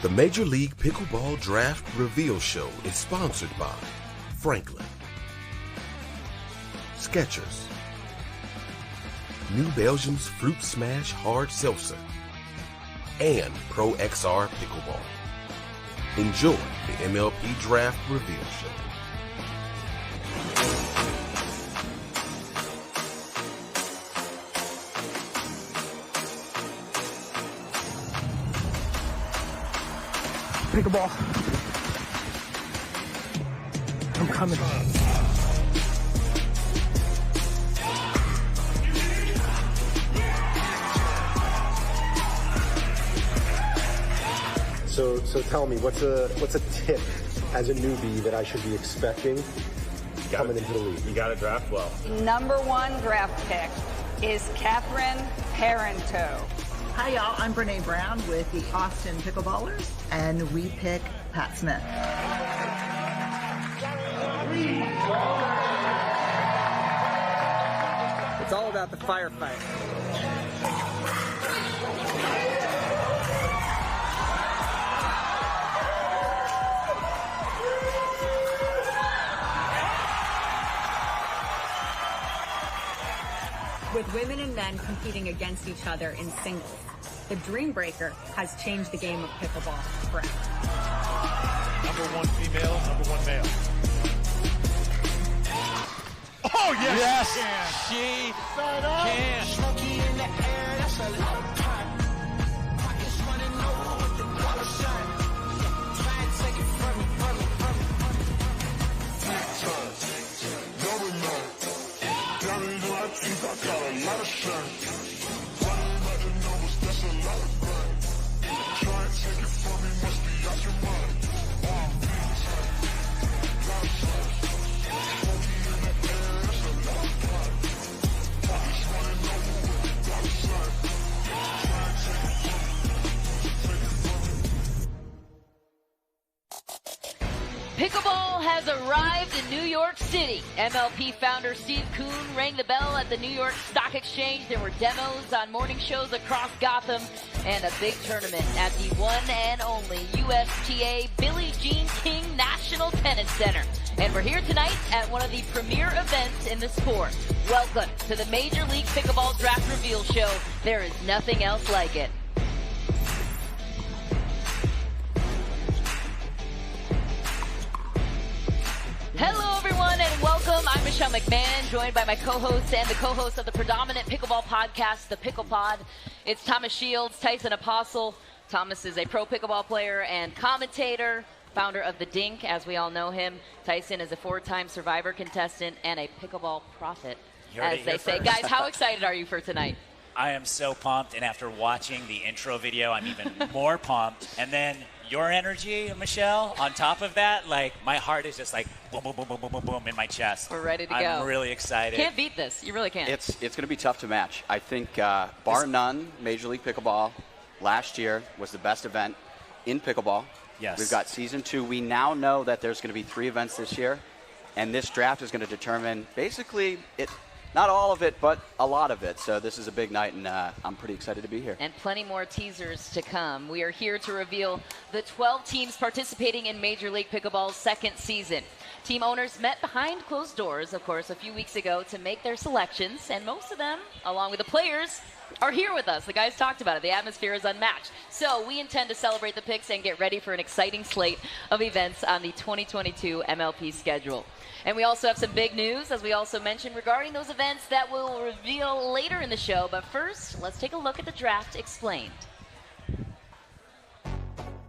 The Major League Pickleball Draft Reveal Show is sponsored by Franklin, Skechers, New Belgium's Fruit Smash Hard Seltzer, and Pro XR Pickleball. Enjoy the MLP Draft Reveal Show. Pickleball. I'm coming. So tell me, what's a tip as a newbie that I should be expecting coming into the league? You got to draft well. Number one draft pick is Catherine Parento. Hi, y'all. I'm Brene Brown with the Austin Pickleballers, and we pick Pat Smith. It's all about the firefight. With women and men competing against each other in singles, the Dream Breaker has changed the game of pickleball forever. Number one female, number one male. Oh, yes! She can. Smoky in the air, that's a lot of time. Pockets running over with the dollar sign. Try and take it from me. I think I got a lot of shine. Running by the numbers, that's a lot of grind. Try and take it from me, must be out your mind. Smoky in the air, that's a lot of time. Pockets running over with the dollar sign. Try and take it from me, Pickleball has arrived in New York City. MLP founder Steve Kuhn rang the bell at the New York Stock Exchange. There were demos on morning shows across Gotham and a big tournament at the one and only USTA Billie Jean King National Tennis Center. And we're here tonight at one of the premier events in the sport. Welcome to the Major League Pickleball Draft Reveal Show. There is nothing else like it. Hello, everyone, and welcome. I'm Michelle McMahon, joined by my co-host and the co-host of the predominant pickleball podcast, the Pickle Pod. It's Thomas Shields, Tyson Apostle. Thomas is a pro pickleball player and commentator, founder of The Dink, as we all know him. Tyson is a four-time Survivor contestant and a pickleball prophet, as they say. Guys, how excited are you for tonight? I am so pumped, and after watching the intro video, I'm even more pumped. And then your energy, Michelle, on top of that, like, my heart is just like boom, boom, boom, boom, boom, boom, boom in my chest. We're ready to go. I'm really excited. Can't beat this. You really can't. It's going to be tough to match. I think, bar none, Major League Pickleball last year was the best event in pickleball. Yes. We've got season 2. We now know that there's going to be 3 events this year, and this draft is going to determine basically it. Not all of it, but a lot of it. So this is a big night, and I'm pretty excited to be here. And plenty more teasers to come. We are here to reveal the 12 teams participating in Major League Pickleball's second season. Team owners met behind closed doors, of course, a few weeks ago to make their selections, and most of them, along with the players, are here with us. The guys talked about it. The atmosphere is unmatched. So we intend to celebrate the picks and get ready for an exciting slate of events on the 2022 MLP schedule. And we also have some big news, as we also mentioned, regarding those events that we'll reveal later in the show. But first, let's take a look at the draft explained.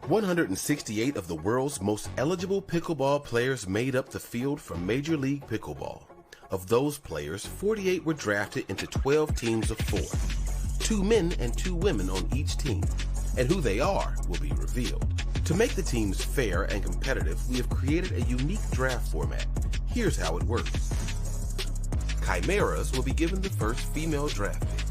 168 of the world's most eligible pickleball players made up the field for Major League Pickleball. Of those players, 48 were drafted into 12 teams of 4. 2 men and 2 women on each team. And who they are will be revealed. To make the teams fair and competitive, we have created a unique draft format. Here's how it works. Chimeras will be given the first female draft pick.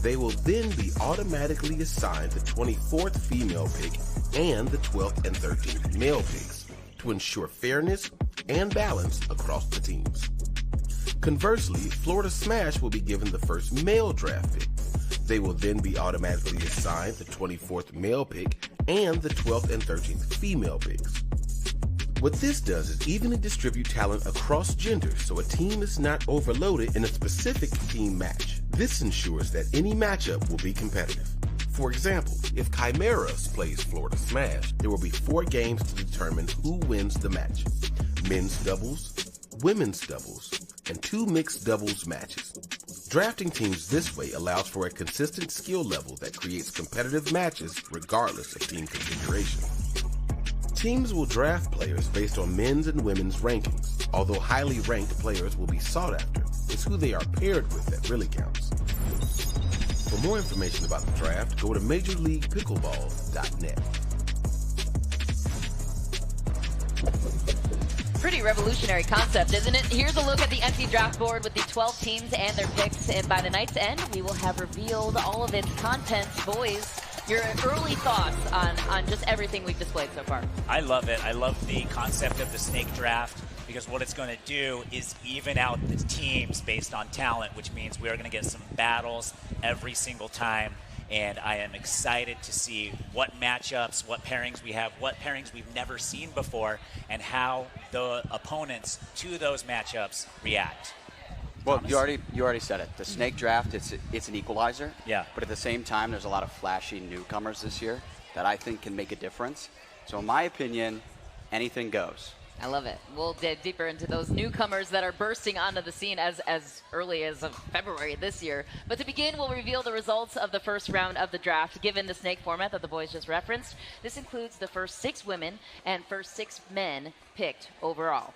They will then be automatically assigned the 24th female pick and the 12th and 13th male picks to ensure fairness and balance across the teams. Conversely, Florida Smash will be given the first male draft pick. They will then be automatically assigned the 24th male pick and the 12th and 13th female bigs. What this does is evenly distribute talent across genders so a team is not overloaded in a specific team match. This ensures that any matchup will be competitive. For example, if Chimeras plays Florida Smash, there will be 4 games to determine who wins the match. Men's doubles, women's doubles, and 2 mixed doubles matches. Drafting teams this way allows for a consistent skill level that creates competitive matches regardless of team configuration. Teams will draft players based on men's and women's rankings. Although highly ranked players will be sought after, it's who they are paired with that really counts. For more information about the draft, go to MajorLeaguePickleball.net. Pretty revolutionary concept, isn't it? Here's a look at the empty draft board with the 12 teams and their picks, and by the night's end, we will have revealed all of its contents. Boys, your early thoughts on just everything we've displayed so far. I love it. I love the concept of the snake draft, because what it's going to do is even out the teams based on talent, which means we are going to get some battles every single time. And I am excited to see what matchups, what pairings we have, what pairings we've never seen before, and how the opponents to those matchups react. Well, you already said it. The snake draft, it's an equalizer. Yeah. But at the same time, there's a lot of flashy newcomers this year that I think can make a difference. So in my opinion, anything goes. I love it. We'll dig deeper into those newcomers that are bursting onto the scene as early as February this year. But to begin, we'll reveal the results of the first round of the draft. Given the snake format that the boys just referenced, this includes the first 6 women and first 6 men picked overall.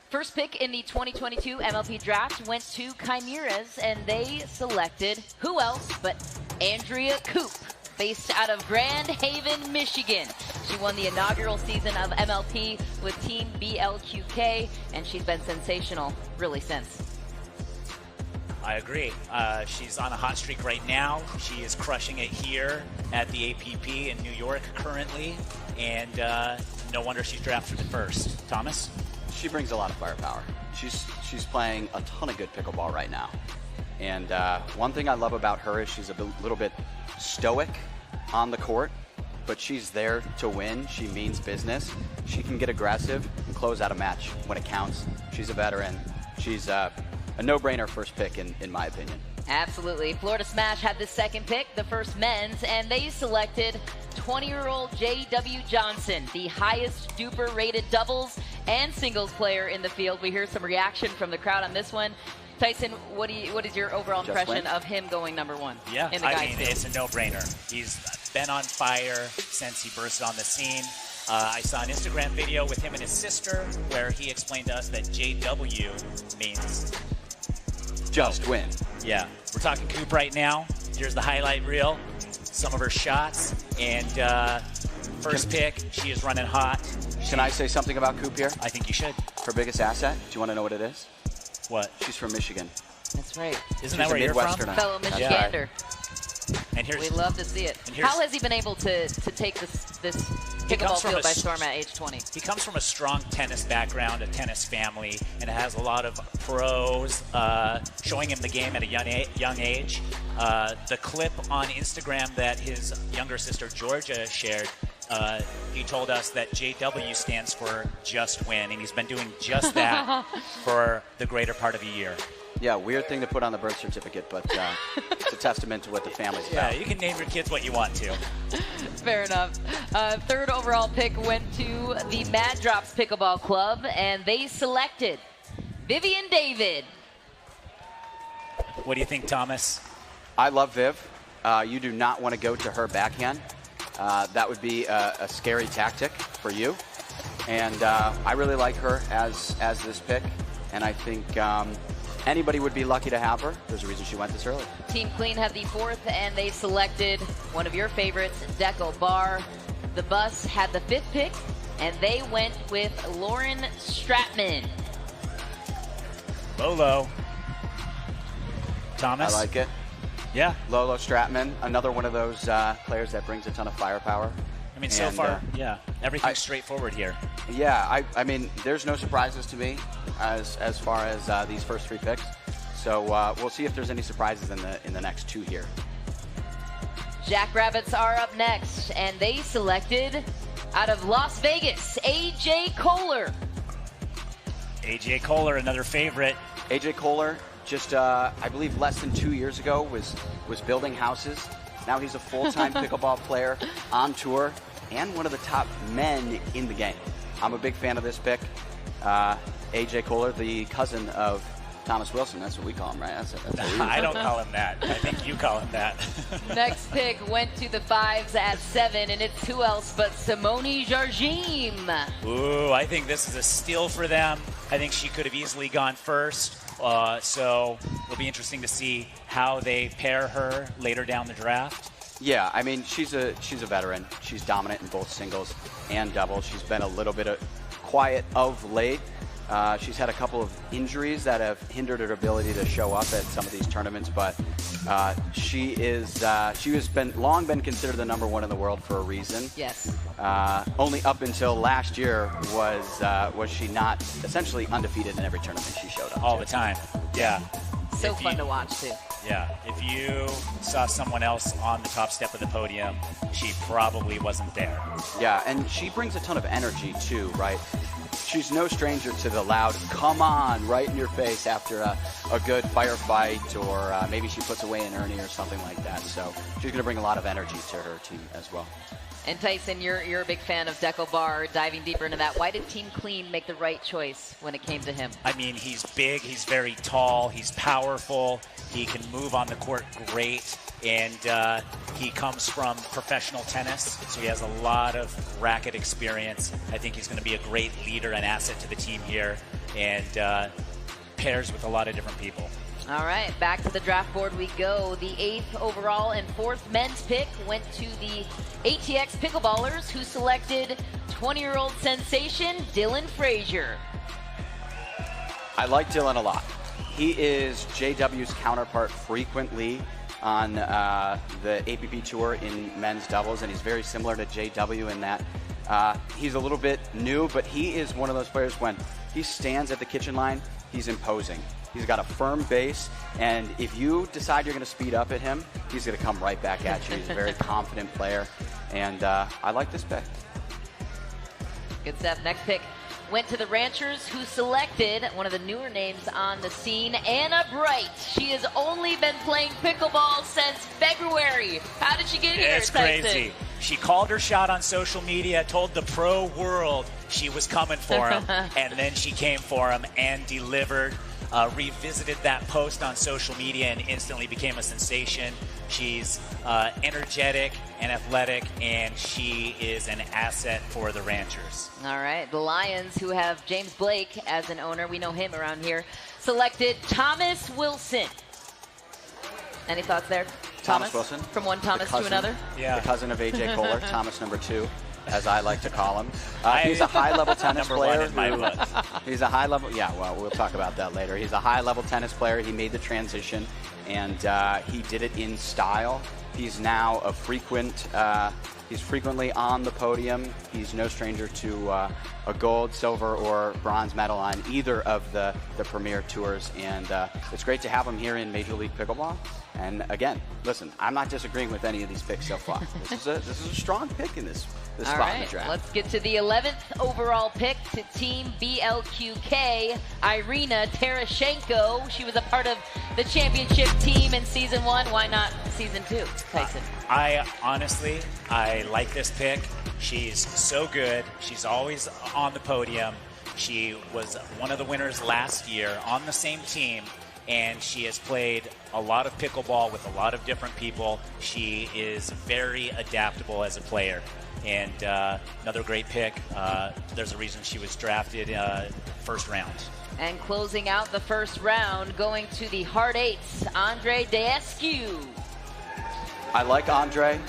First pick in the 2022 MLP draft went to Chimeras, and they selected who else but Andrea Coop, based out of Grand Haven, Michigan. She won the inaugural season of MLP with Team BLQK, and she's been sensational really since. I agree. She's on a hot streak right now. She is crushing it here at the APP in New York currently, and no wonder she's drafted first. Thomas? She brings a lot of firepower. She's playing a ton of good pickleball right now. And one thing I love about her is she's a little bit stoic on the court, but she's there to win. She means business. She can get aggressive and close out a match when it counts. She's a veteran. She's a no-brainer first pick in my opinion. Absolutely. Florida Smash had the second pick, the first men's, and they selected 20-year-old J.W. Johnson, the highest duper rated doubles and singles player in the field. We hear some reaction from the crowd on this one. Tyson, what is your overall impression of him going number 1? Yeah, in the guys field? It's a no-brainer. He's been on fire since he burst on the scene. I saw an Instagram video with him and his sister where he explained to us that JW means just win. Yeah, we're talking Coop right now. Here's the highlight reel, some of her shots, and first pick, she is running hot. Can I say something about Coop here? I think you should. Her biggest asset, do you want to know what it is? What? She's from Michigan. That's right. Isn't that where you're from? Fellow Michigander. And we love to see it. How has he been able to take this pickleball field by storm at age 20? He comes from a strong tennis background, a tennis family, and has a lot of pros showing him the game at a young age. The clip on Instagram that his younger sister Georgia shared, he told us that JW stands for just win, and he's been doing just that for the greater part of a year. Yeah, weird thing to put on the birth certificate, but it's a testament to what the family's about. Yeah, you can name your kids what you want to. Fair enough. Third overall pick went to the Mad Drops Pickleball Club, and they selected Vivian David. What do you think, Thomas? I love Viv. You do not want to go to her backhand. That would be a scary tactic for you. And I really like her as this pick, and I think anybody would be lucky to have her. There's a reason she went this early. Team Clean had the 4th, and they selected one of your favorites, Deco Barr. The Bus had the 5th pick, and they went with Lauren Stratman. Lolo. Thomas? I like it. Yeah. Lolo Stratman, another one of those players that brings a ton of firepower. I mean, so far, yeah, everything's straightforward here. Yeah, I mean, there's no surprises to me as far as these first 3 picks. So we'll see if there's any surprises in the next 2 here. Jackrabbits are up next, and they selected, out of Las Vegas, AJ Kohler. AJ Kohler, another favorite. AJ Kohler, just I believe less than 2 years ago, was building houses. Now he's a full-time pickleball player on tour and one of the top men in the game. I'm a big fan of this pick. AJ Kohler, the cousin of Thomas Wilson. That's what we call him, right? That's I don't call him that. I think you call him that. Next pick went to the 5s at 7, and it's who else but Simone Jardim. Ooh, I think this is a steal for them. I think she could have easily gone first. So it'll be interesting to see how they pair her later down the draft. Yeah, I mean, she's a veteran. She's dominant in both singles and doubles. She's been a little bit quiet of late. She's had a couple of injuries that have hindered her ability to show up at some of these tournaments, but she has long been considered the #1 in the world for a reason. Yes. Only up until last year was she not essentially undefeated in every tournament she showed up all to. The time. Yeah. So fun to watch too. Yeah, if you saw someone else on the top step of the podium, she probably wasn't there. Yeah, and she brings a ton of energy too, right? She's no stranger to the loud "come on" right in your face after a good firefight, or maybe she puts away an Ernie or something like that. So she's going to bring a lot of energy to her team as well. And Tyson, you're a big fan of Deco Bar. Diving deeper into that, why did Team Clean make the right choice when it came to him? I mean, he's big, he's very tall, he's powerful, he can move on the court great, and he comes from professional tennis, so he has a lot of racket experience. I think he's going to be a great leader and asset to the team here, and pairs with a lot of different people. All right, back to the draft board we go. The 8th overall and 4th men's pick went to the ATX Pickleballers, who selected 20-year-old sensation Dylan Frazier. I like Dylan a lot. He is JW's counterpart frequently on the APP Tour in men's doubles, and he's very similar to JW in that he's a little bit new, but he is one of those players when he stands at the kitchen line, he's imposing. He's got a firm base, and if you decide you're going to speed up at him, he's going to come right back at you. He's a very confident player, and I like this pick. Good stuff. Next pick went to the Ranchers, who selected one of the newer names on the scene, Anna Bright. She has only been playing pickleball since February. How did she get here, It's Tyson? crazy. She called her shot on social media, told the pro world she was coming for him, and then she came for him and delivered. Revisited that post on social media and instantly became a sensation. She's energetic and athletic, and she is an asset for the Ranchers. All right, the Lions, who have James Blake as an owner, we know him around here, selected Thomas Wilson. Any thoughts there? Thomas Wilson. From one Thomas to another? Yeah. The cousin of AJ Kohler, Thomas #2. As I like to call him. He's a high-level tennis player. #1 in my book. He's a high-level, yeah, well, we'll talk about that later. He's a high-level tennis player. He made the transition, and he did it in style. He's now a he's frequently on the podium. He's no stranger to a gold, silver, or bronze medal on either of the premier tours, and it's great to have him here in Major League Pickleball. And again, listen, I'm not disagreeing with any of these picks so far. This is a strong pick in this All spot in the right, draft. let's get to the 11th overall pick to Team BLQK, Irina Terashenko. She was a part of the championship team in Season 1. Why not Season 2, Tyson? I like this pick. She's so good. She's always on the podium. She was one of the winners last year on the same team, and she has played a lot of pickleball with a lot of different people. She is very adaptable as a player. And another great pick. There's a reason she was drafted first round. And closing out the first round, going to the Hard Eights, Andre Daescu. I like Andre.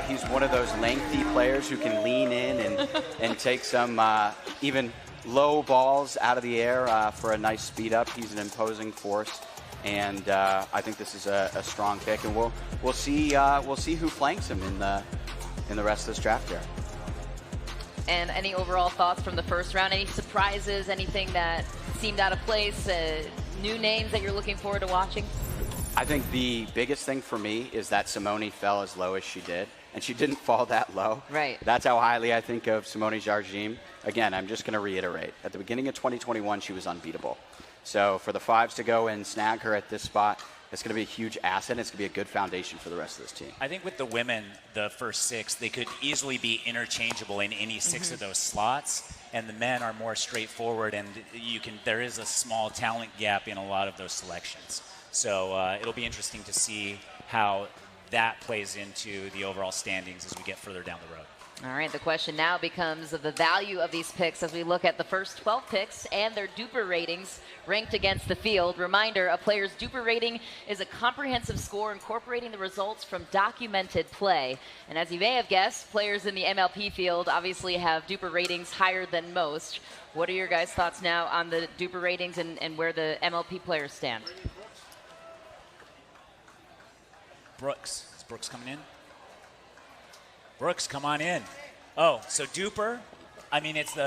He's one of those lengthy players who can lean in and take some even low balls out of the air for a nice speed up. He's an imposing force, and I think this is a strong pick. And we'll see who flanks him in the rest of this draft here. And any overall thoughts from the first round? Any surprises? Anything that seemed out of place? New names that you're looking forward to watching? I think the biggest thing for me is that Simone fell as low as she did, and she didn't fall that low. Right. That's how highly I think of Simone Jardim. Again, I'm just going to reiterate. At the beginning of 2021, she was unbeatable. So for the fives to go and snag her at this spot, it's going to be a huge asset. It's going to be a good foundation for the rest of this team. I think with the women, the first 6, they could easily be interchangeable in any 6 of those slots. And the men are more straightforward, and there is a small talent gap in a lot of those selections. So it'll be interesting to see how that plays into the overall standings as we get further down the road. All right, the question now becomes of the value of these picks as we look at the first 12 picks and their duper ratings ranked against the field. Reminder, a player's duper rating is a comprehensive score incorporating the results from documented play. And as you may have guessed, players in the MLP field obviously have duper ratings higher than most. What are your guys' thoughts now on the duper ratings and where the MLP players stand? Brooks. Is Brooks coming in? Brooks, come on in. Oh, so duper, I mean, it's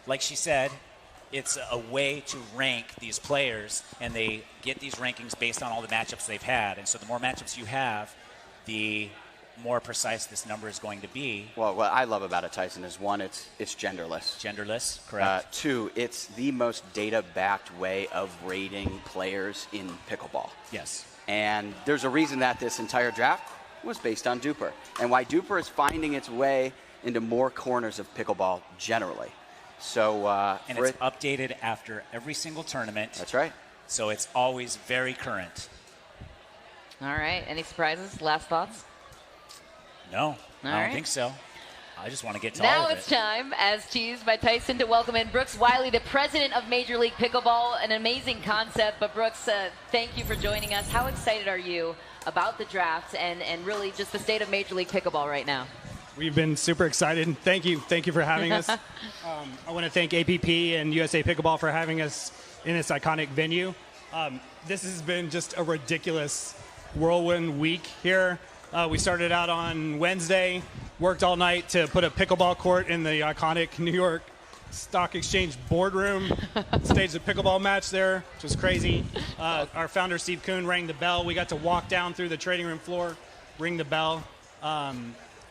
like she said, it's a way to rank these players, and they get these rankings based on all the matchups they've had. And so the more matchups you have, the more precise this number is going to be. Well, what I love about it, Tyson, is one, it's genderless. Genderless, correct. 2, it's the most data-backed way of rating players in pickleball. Yes. And there's a reason that this entire draft was based on duper, and why duper is finding its way into more corners of pickleball generally. So and it's updated after every single tournament. That's right. So it's always very current. All right. Any surprises? Last thoughts? No, I don't think so. I just want to get to now all of it. It's time, as teased by Tyson, to welcome in Brooks Wiley, the president of Major League Pickleball. An amazing concept, but Brooks, thank you for joining us. How excited are you about the draft and really just the state of Major League Pickleball right now? We've been super excited. Thank you for having us. I want to thank APP and USA Pickleball for having us in this iconic venue. This has been just a ridiculous whirlwind week here. We started out on Wednesday, worked all night to put a pickleball court in the iconic New York Stock Exchange boardroom, staged a pickleball match there, which was crazy. Our founder, Steve Kuhn, rang the bell. We got to walk down through the trading room floor, ring the bell.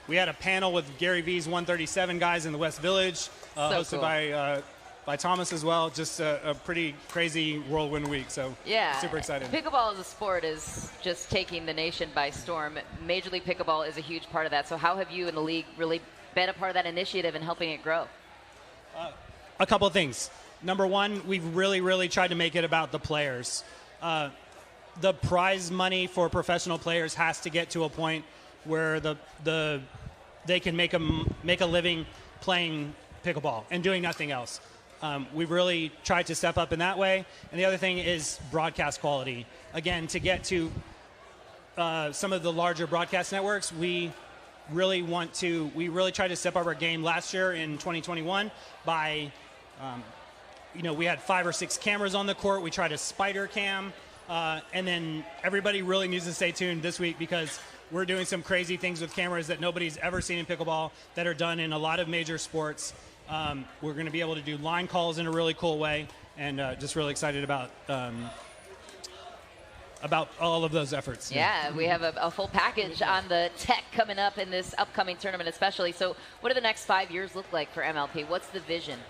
We had a panel with Gary V's 137 guys in the West Village, hosted cool. by Thomas as well. Just a pretty crazy whirlwind week, so yeah, super excited. Pickleball as a sport is just taking the nation by storm. Major League Pickleball is a huge part of that. So how have you and the league really been a part of that initiative and helping it grow? A couple of things. Number one, we've really tried to make it about the players. The prize money for professional players has to get to a point where they can make a living playing pickleball and doing nothing else. We've really tried to step up in that way. And the other thing is broadcast quality. Again, to get to some of the larger broadcast networks, we really tried to step up our game last year in 2021 by, we had 5 or 6 cameras on the court. We tried a spider cam. And then everybody really needs to stay tuned this week because we're doing some crazy things with cameras that nobody's ever seen in pickleball that are done in a lot of major sports. We're going to be able to do line calls in a really cool way, and just really excited about all of those efforts. Yeah, we have a full package on the tech coming up in this upcoming tournament especially. So what do the next 5 years look like for MLP? What's the vision?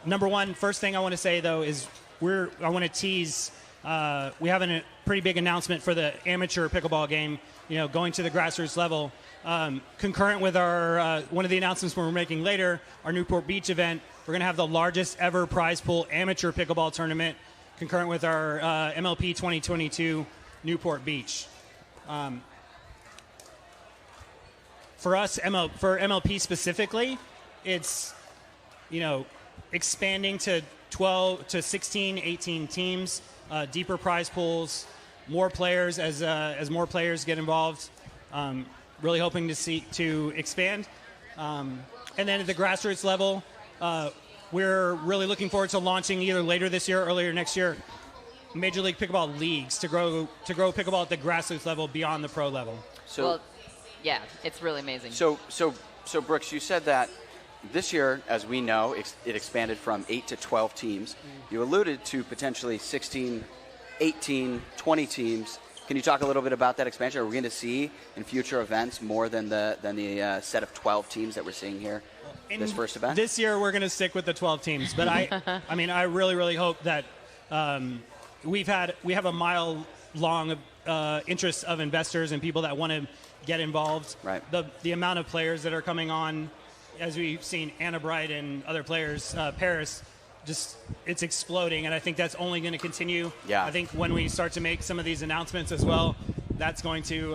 Number one, first thing I want to say, though, is I want to tease, we have a pretty big announcement for the amateur pickleball game, going to the grassroots level. Concurrent with our one of the announcements we're making later, our Newport Beach event, we're going to have the largest ever prize pool amateur pickleball tournament, concurrent with our MLP 2022 Newport Beach. For us, for MLP specifically, it's, expanding to 12 to 16, 18 teams, deeper prize pools, more players as more players get involved. Really hoping to expand. And then at the grassroots level, we're really looking forward to launching either later this year or earlier next year, Major League Pickleball leagues to grow pickleball at the grassroots level beyond the pro level. So, well, yeah, it's really amazing. So Brooks, you said that this year, as we know, it expanded from 8 to 12 teams. You alluded to potentially 16 18, 20 teams. Can you talk a little bit about that expansion? Are we going to see in future events more than the set of 12 teams that we're seeing here this first event? This year we're going to stick with the 12 teams, but I mean, I really, really hope that we have a mile-long interest of investors and people that want to get involved. Right. The amount of players that are coming on, as we've seen Anna Bright and other players, Paris, just it's exploding, and I think that's only going to continue. Yeah. I think when we start to make some of these announcements as well, that's going to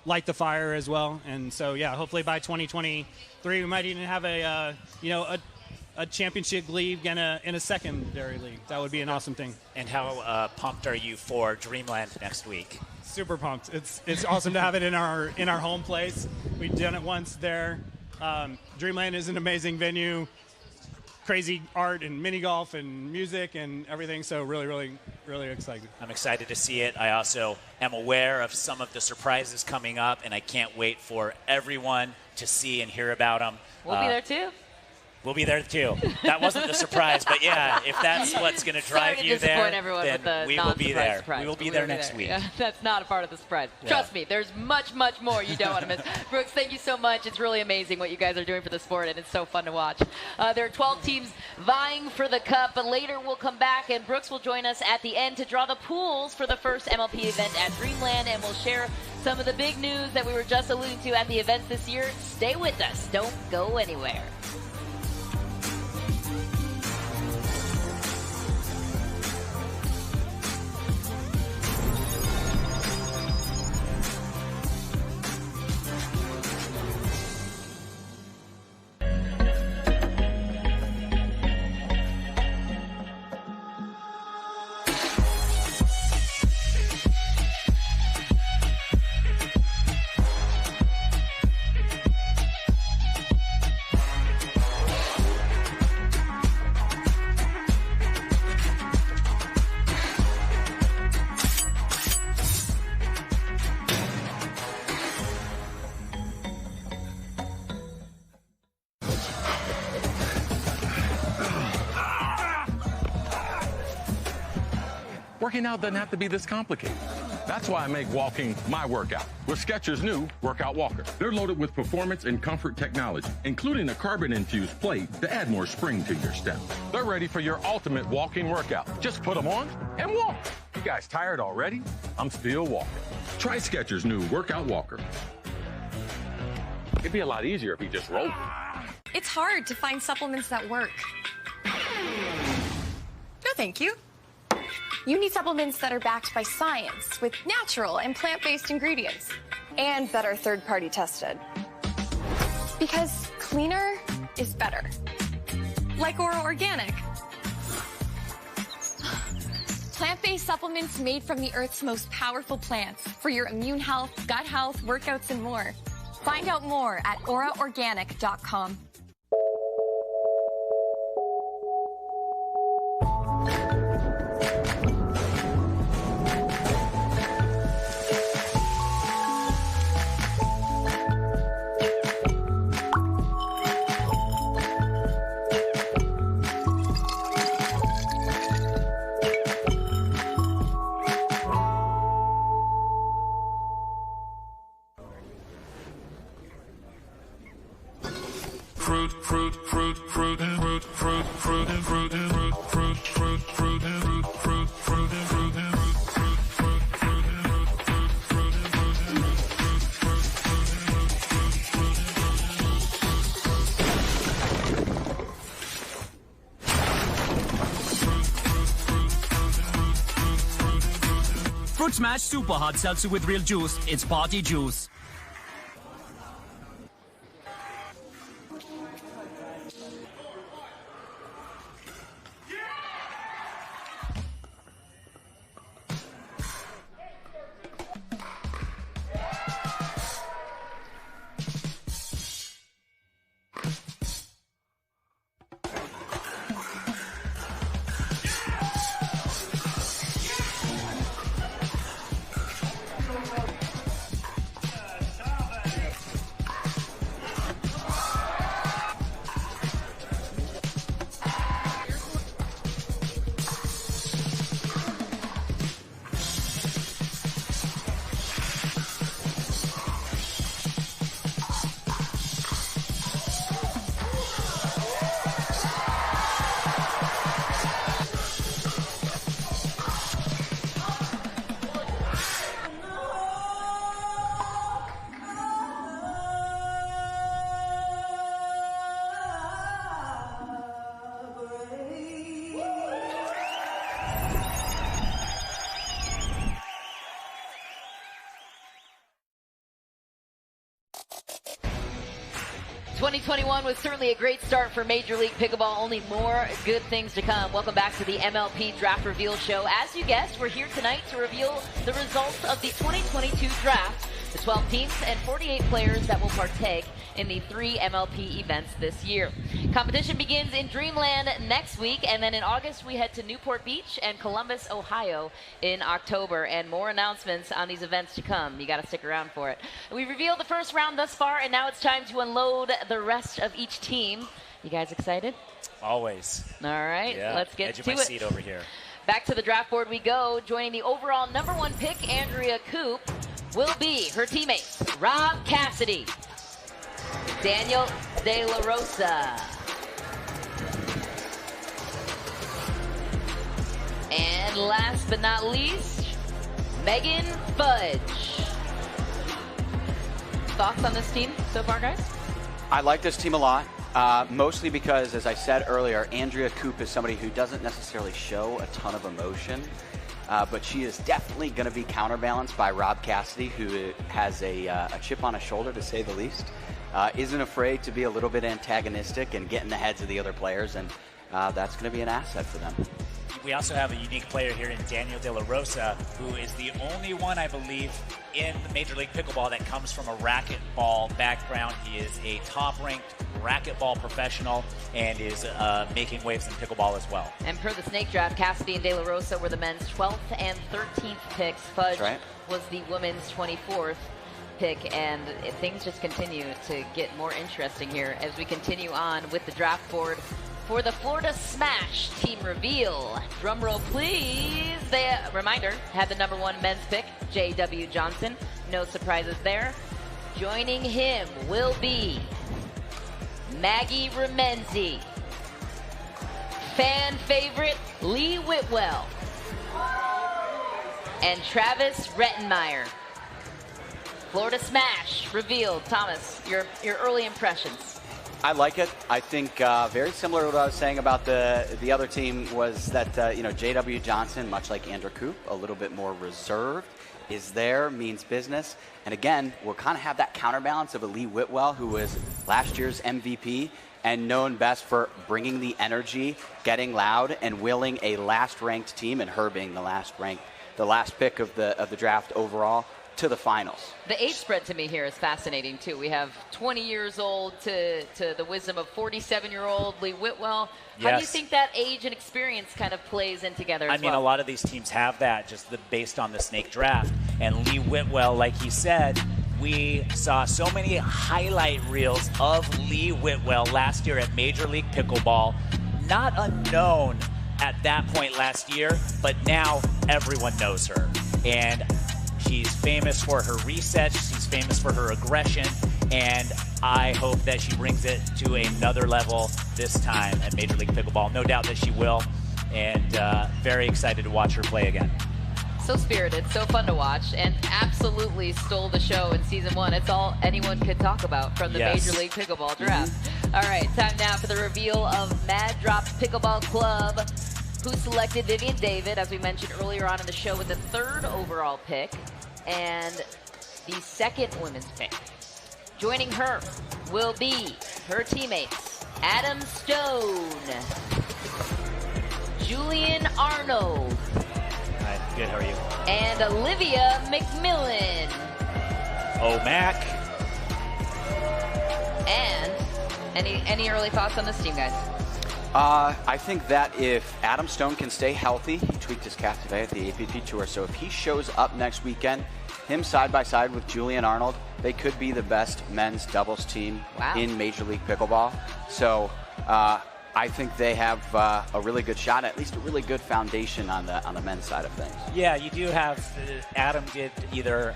light the fire as well. And so, yeah, hopefully by 2023 we might even have a championship league and a secondary league. That would be an awesome thing. And how pumped are you for Dreamland next week? Super pumped. It's awesome to have it in our home place. We've done it once there. Dreamland is an amazing venue. Crazy art and mini golf and music and everything. So really, really, really excited. I'm excited to see it. I also am aware of some of the surprises coming up, and I can't wait for everyone to see and hear about them. We'll be there too. We'll be there too. That wasn't the surprise, but yeah, if that's what's going to drive you there, then we will be there. We will be there next week. Yeah, that's not a part of the surprise. Yeah. Trust me, there's much, much more you don't want to miss. Brooks, thank you so much. It's really amazing what you guys are doing for the sport, and it's so fun to watch. There are 12 teams vying for the cup, but later we'll come back, and Brooks will join us at the end to draw the pools for the first MLP event at Dreamland, and we'll share some of the big news that we were just alluding to at the events this year. Stay with us. Don't go anywhere. Working out doesn't have to be this complicated. That's why I make walking my workout with Skechers' new Workout Walker. They're loaded with performance and comfort technology, including a carbon-infused plate to add more spring to your steps. They're ready for your ultimate walking workout. Just put them on and walk. You guys tired already? I'm still walking. Try Skechers' new Workout Walker. It'd be a lot easier if you just rolled. It's hard to find supplements that work. No, thank you. You need supplements that are backed by science with natural and plant-based ingredients and that are third-party tested. Because cleaner is better. Like Ora Organic. Plant-based supplements made from the Earth's most powerful plants for your immune health, gut health, workouts, and more. Find out more at oraorganic.com. Fruit Smash Super Hot Seltzer with real juice. It's party juice. 2021 was certainly a great start for Major League Pickleball. Only more good things to come. Welcome back to the MLP Draft Reveal Show. As you guessed, we're here tonight to reveal the results of the 2022 draft. The 12 teams and 48 players that will partake in the 3 MLP events this year. Competition begins in Dreamland next week, and then in August we head to Newport Beach and Columbus, Ohio in October, and more announcements on these events to come. You got to stick around for it. We revealed the first round thus far, and now it's time to unload the rest of each team. You guys excited? Always. All right, yeah. Let's get Edge to of my it. seat over here. Back to the draft board we go. Joining the overall #1 pick, Andrea Koop, will be her teammates Rob Cassidy, Daniel De La Rosa, and last but not least, Megan Fudge. Thoughts on this team so far, guys? I like this team a lot, mostly because, as I said earlier, Andrea Koop is somebody who doesn't necessarily show a ton of emotion. But she is definitely going to be counterbalanced by Rob Cassidy, who has a chip on his shoulder, to say the least. Isn't afraid to be a little bit antagonistic and get in the heads of the other players, and that's going to be an asset for them. We also have a unique player here in Daniel De La Rosa, who is the only one, I believe, in the Major League Pickleball that comes from a racquetball background. He is a top-ranked racquetball professional and is making waves in pickleball as well. And per the snake draft, Cassidy and De La Rosa were the men's 12th and 13th picks. Fudge was the women's 24th pick, and things just continue to get more interesting here as we continue on with the draft board. For the Florida Smash team reveal, drum roll please. Reminder, had the #1 men's pick, J.W. Johnson. No surprises there. Joining him will be Maggie Remenzi, fan favorite Lee Whitwell, and Travis Rettenmeyer. Florida Smash revealed. Thomas, your early impressions. I like it. I think very similar to what I was saying about the other team was that, J.W. Johnson, much like Andrea Koop, a little bit more reserved, is there, means business. And again, we'll kind of have that counterbalance of a Lee Whitwell, who was last year's MVP and known best for bringing the energy, getting loud, and willing a last-ranked team, and her being the last pick of the draft overall, to the finals. The age spread to me here is fascinating too. We have 20 years old to the wisdom of 47-year-old Lee Whitwell. How do you think that age and experience kind of plays in together? I mean, a lot of these teams have that, just based on the snake draft. And Lee Whitwell, like he said, we saw so many highlight reels of Lee Whitwell last year at Major League Pickleball. Not unknown at that point last year, but now everyone knows her. And she's famous for her resets. She's famous for her aggression. And I hope that she brings it to another level this time at Major League Pickleball. No doubt that she will. And very excited to watch her play again. So spirited, so fun to watch, and absolutely stole the show in season 1. It's all anyone could talk about from the Major League Pickleball draft. All right, time now for the reveal of Mad Drops Pickleball Club, who selected Vivian David, as we mentioned earlier on in the show, with the 3rd overall pick and the 2nd women's pick. Joining her will be her teammates Adam Stone, Julian Arnold, Hi, good, how are you? and Olivia McMillan. Oh, Mac. And any early thoughts on this team, guys? I think that if Adam Stone can stay healthy, he tweaked his calf today at the APP Tour, so if he shows up next weekend, him side by side with Julian Arnold, they could be the best men's doubles team in Major League Pickleball. So I think they have a really good shot, at least a really good foundation on the men's side of things. Yeah, you do have Adam did either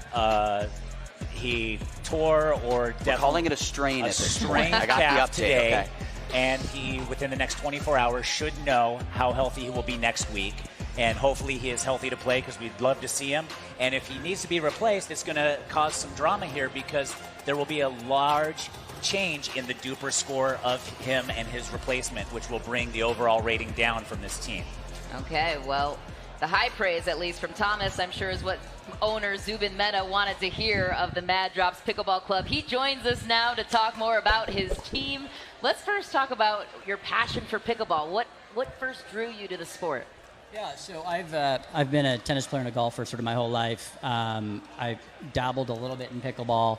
he tore or We're calling it a strain. A strained I got calf the update. today, okay. And he within the next 24 hours should know how healthy he will be next week. And hopefully he is healthy to play, because we'd love to see him. And if he needs to be replaced, it's going to cause some drama here, because there will be a large change in the duper score of him and his replacement, which will bring the overall rating down from this team. Okay, well, The high praise, at least from Thomas, I'm sure is what owner Zubin Mehta wanted to hear of the Mad Drops Pickleball Club. He joins us now to talk more about his team. Let's first talk about your passion for pickleball. What first drew you to the sport? Yeah, so I've been a tennis player and a golfer sort of my whole life. I dabbled a little bit in pickleball.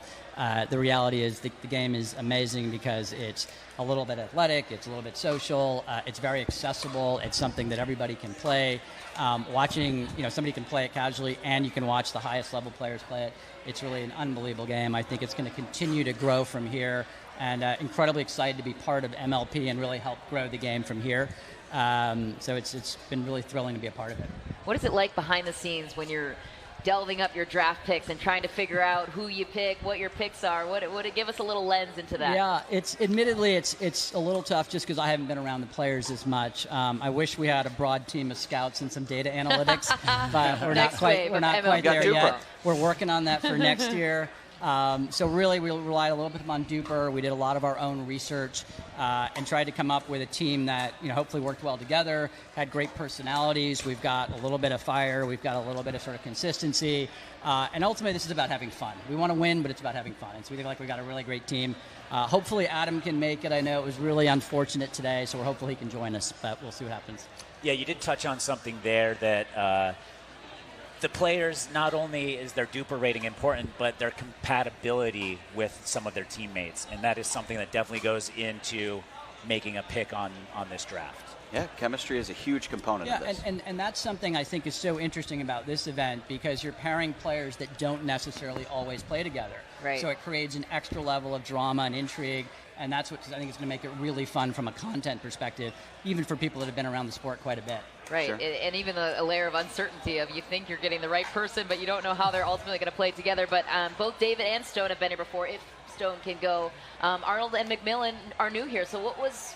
The reality is the game is amazing because it's a little bit athletic, it's a little bit social, it's very accessible, it's something that everybody can play. Watching, somebody can play it casually and you can watch the highest level players play it. It's really an unbelievable game. I think it's going to continue to grow from here, and incredibly excited to be part of MLP and really help grow the game from here. So it's been really thrilling to be a part of it. What is it like behind the scenes when you're delving up your draft picks and trying to figure out who you pick, what your picks are? Would it give us a little lens into that? Yeah, it's a little tough just because I haven't been around the players as much. I wish we had a broad team of scouts and some data analytics, but we're not quite there yet. We're working on that for next year. So really, we relied a little bit on Duper. We did a lot of our own research and tried to come up with a team that hopefully worked well together, had great personalities. We've got a little bit of fire. We've got a little bit of sort of consistency. And ultimately, this is about having fun. We want to win, but it's about having fun. And so we feel like we've got a really great team. Hopefully, Adam can make it. I know it was really unfortunate today, so we're hopeful he can join us, but we'll see what happens. Yeah, you did touch on something there that the players, not only is their Duper rating important, but their compatibility with some of their teammates. And that is something that definitely goes into making a pick on this draft. Yeah, chemistry is a huge component of this. And that's something I think is so interesting about this event because you're pairing players that don't necessarily always play together. Right. So it creates an extra level of drama and intrigue, and that's what I think is going to make it really fun from a content perspective, even for people that have been around the sport quite a bit. Right, Sure. And even a layer of uncertainty of you think you're getting the right person, but you don't know how they're ultimately going to play together. But both David and Stone have been here before. If Stone can go, Arnold and McMillan are new here. So what was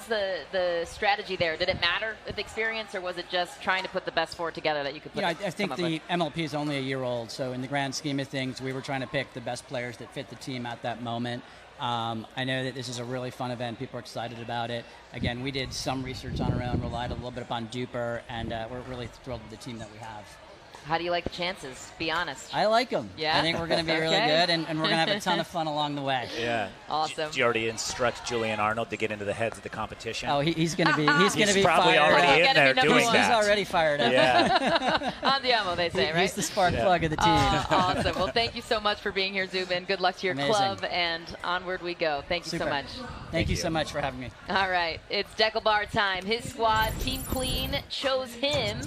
the strategy there? Did it matter the experience, or was it just trying to put the best four together that you could put? I think the MLP is only a year old, so in the grand scheme of things, we were trying to pick the best players that fit the team at that moment. I know that this is a really fun event. People are excited about it. Again, we did some research on our own, relied a little bit upon Duper, and we're really thrilled with the team that we have. How do you like the chances? Be honest. I like them. Yeah? I think we're going to be really good, and we're going to have a ton of fun along the way. Yeah. Awesome. Do you already instruct Julian Arnold to get into the heads of the competition? Oh, he's going to be He's probably already in there doing that. He's already fired up. Yeah. Andiamo, they say, right? He's the spark plug of the team. Awesome. Well, thank you so much for being here, Zubin. Good luck to your club, and onward we go. Thank you so much. Thank you so much for having me. All right. It's Deckelbar time. His squad, Team Clean, chose him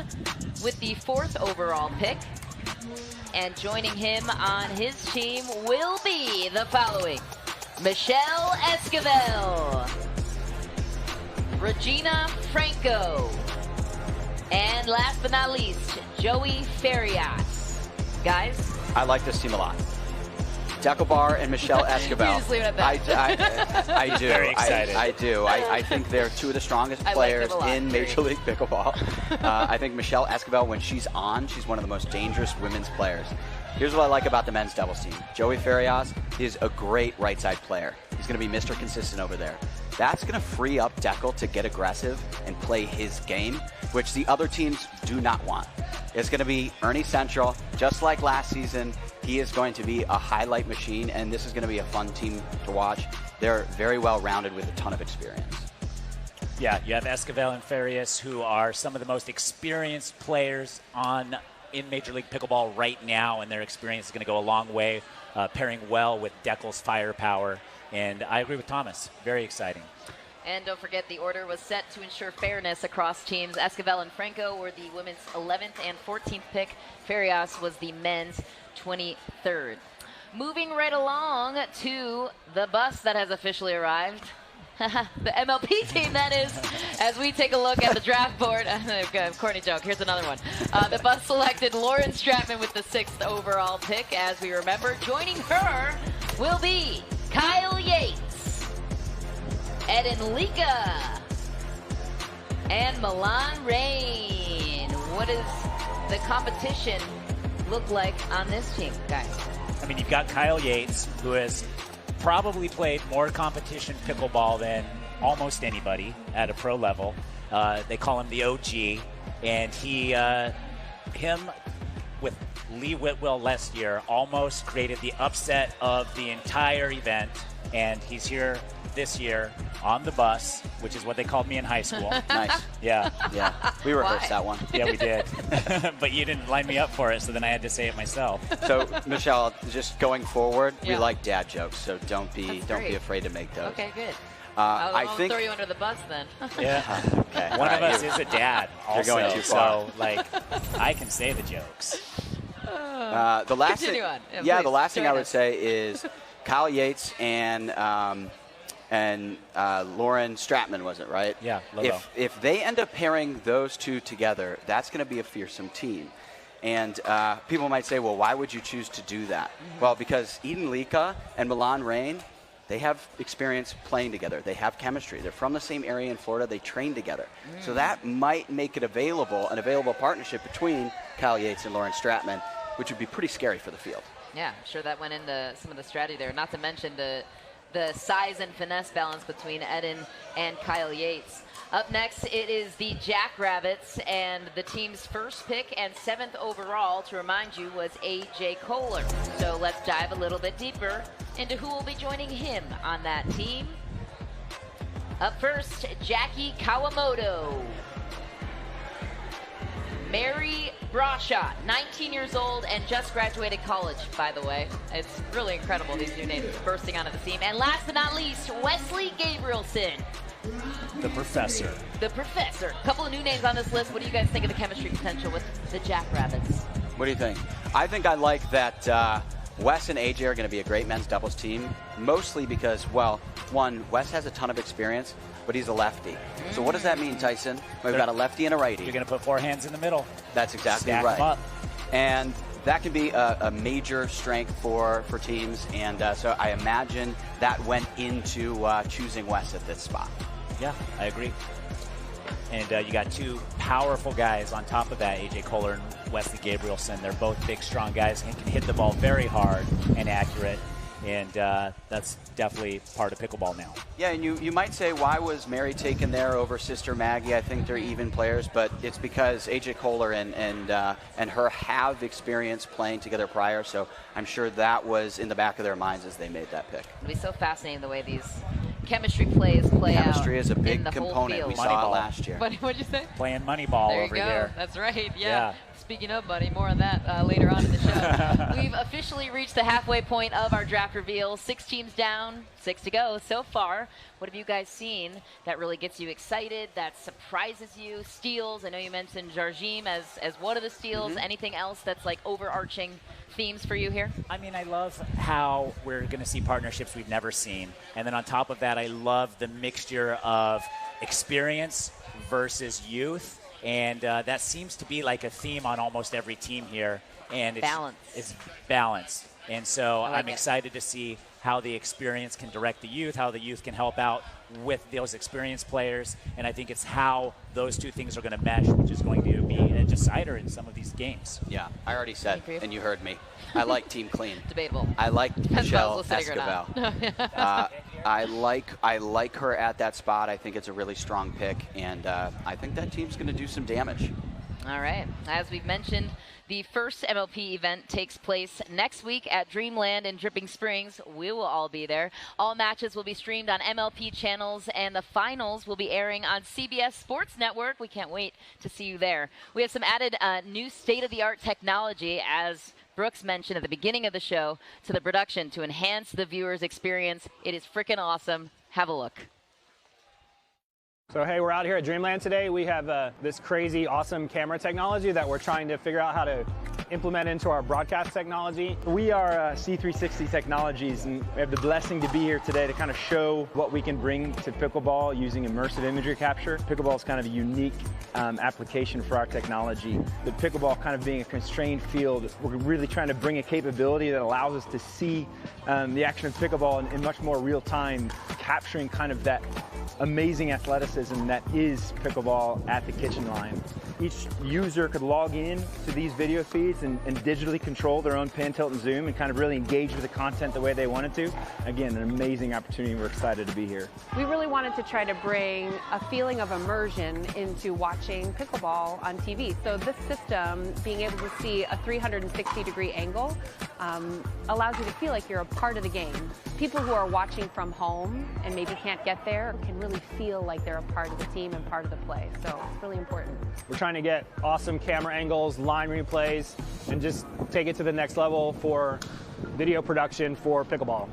with the 4th overall pick. And joining him on his team will be the following: Michelle Esquivel, Regina Franco, and last but not least, Joey Farias. Guys? I like this team a lot. Deckelbar and Michelle Esquivel. You just leave it at that. I do. Very excited. I do. I think they're two of the strongest players in Major League Pickleball. I think Michelle Esquivel, when she's on, she's one of the most dangerous women's players. Here's what I like about the men's doubles team. Joey Farias is a great right side player. He's going to be Mr. Consistent over there. That's going to free up Deckel to get aggressive and play his game, which the other teams do not want. It's going to be Ernie Central, just like last season. He is going to be a highlight machine, and this is going to be a fun team to watch. They're very well-rounded with a ton of experience. Yeah, you have Esquivel and Farias, who are some of the most experienced players in Major League Pickleball right now, and their experience is going to go a long way, pairing well with Deckel's firepower. And I agree with Thomas. Very exciting. And don't forget, the order was set to ensure fairness across teams. Esquivel and Franco were the women's 11th and 14th pick. Farias was the men's 23rd. Moving right along to the bus that has officially arrived. The MLP team, that is, as we take a look at the draft board. Corny joke. Here's another one. The bus selected Lauren Stratman with the 6th overall pick. As we remember, joining her will be Kyle Yates, Eden Lika, and Milan Rain. What does the competition look like on this team, guys? I mean, you've got Kyle Yates, who has probably played more competition pickleball than almost anybody at a pro level. They call him the OG. And him with Lee Whitwell last year almost created the upset of the entire event, and he's here this year on the bus, which is what they called me in high school. Nice. Yeah. Yeah. We rehearsed that one. Yeah, we did. But you didn't line me up for it, so then I had to say it myself. So, Michelle, just going forward, we like dad jokes, so don't be afraid to make those. Okay, good. I I'll think throw you under the bus then. Yeah. Okay. One of us is a dad also, You're going too far. so like I can say the jokes. The last Continue thing, on. Yeah, the last thing I Join would us. say is Kyle Yates and Lauren Stratman, was it, right? Yeah, Lobo. If they end up pairing those two together, that's going to be a fearsome team. And people might say, well, why would you choose to do that? Well, because Eden Lika and Milan Rain, they have experience playing together. They have chemistry. They're from the same area in Florida. They train together. So that might make it an available partnership between Kyle Yates and Lauren Stratman, which would be pretty scary for the field. Yeah, I'm sure that went into some of the strategy there. Not to mention the size and finesse balance between Eden and Kyle Yates. Up next, it is the Jackrabbits, and the team's first pick and 7th overall, to remind you, was A.J. Kohler. So let's dive a little bit deeper into who will be joining him on that team. Up first, Jackie Kawamoto. Mary Brashot, 19 years old and just graduated college, by the way. It's really incredible, these new names bursting onto the scene. And last but not least, Wesley Gabrielson. The Professor. The Professor. A couple of new names on this list. What do you guys think of the chemistry potential with the Jackrabbits? What do you think? I think I like that Wes and AJ are going to be a great men's doubles team, mostly because, well, one, Wes has a ton of experience, but he's a lefty. So what does that mean, Tyson? We've got a lefty and a righty. You're going to put 4 hands in the middle. That's exactly Stack right. them up. And that can be a major strength for teams, and so I imagine that went into choosing Wes at this spot. Yeah, I agree. And you got two powerful guys on top of that, A.J. Kohler and Wesley Gabrielson. They're both big, strong guys and can hit the ball very hard and accurate. And that's definitely part of pickleball now. Yeah, and you might say, why was Mary taken there over Sister Maggie? I think they're even players, but it's because A.J. Kohler and her have experience playing together prior, so I'm sure that was in the back of their minds as they made that pick. It'll be so fascinating the way these chemistry plays play out. Chemistry is a big in the component. Whole We field. saw it last year. What'd you say? Playing money ball there over you go. here. That's right. Yeah. Speaking of money, more on that later on in the show. We've officially reached the halfway point of our draft reveal. 6 teams down, 6 to go so far. What have you guys seen that really gets you excited, that surprises you? Steals, I know you mentioned Jarjim as one of the steals. Anything else that's like overarching themes for you here? I mean, I love how we're going to see partnerships we've never seen. And then on top of that, I love the mixture of experience versus youth. And that seems to be like a theme on almost every team here. And it's balance. And so I'm excited to see how the experience can direct the youth, how the youth can help out with those experienced players. And I think it's how those two things are going to mesh, which is going to be a decider in some of these games. Yeah, I already said, and you heard me. I like Team Clean. Debatable. I like Michelle Escobar. I like her at that spot. I think it's a really strong pick, and I think that team's going to do some damage. All right. As we've mentioned, the first MLP event takes place next week at Dreamland in Dripping Springs. We will all be there. All matches will be streamed on MLP channels, and the finals will be airing on CBS Sports Network. We can't wait to see you there. We have some added new state-of-the-art technology, as Brooks mentioned at the beginning of the show, to the production to enhance the viewer's experience. It is freaking awesome. Have a look. So hey, we're out here at Dreamland today. We have this crazy, awesome camera technology that we're trying to figure out how to implement into our broadcast technology. We are C360 Technologies, and we have the blessing to be here today to kind of show what we can bring to pickleball using immersive imagery capture. Pickleball is kind of a unique application for our technology. The pickleball kind of being a constrained field, we're really trying to bring a capability that allows us to see the action of pickleball in much more real time, capturing kind of that amazing athleticism that is pickleball at the kitchen line. Each user could log in to these video feeds and digitally control their own pan, tilt, and zoom and kind of really engage with the content the way they wanted to. Again, an amazing opportunity. We're excited to be here. We really wanted to try to bring a feeling of immersion into watching pickleball on TV. So this system, being able to see a 360-degree angle, allows you to feel like you're a part of the game. People who are watching from home and maybe can't get there can really feel like they're a part of the team and part of the play. So it's really important. We're trying to get awesome camera angles, line replays, and just take it to the next level for video production for pickleball.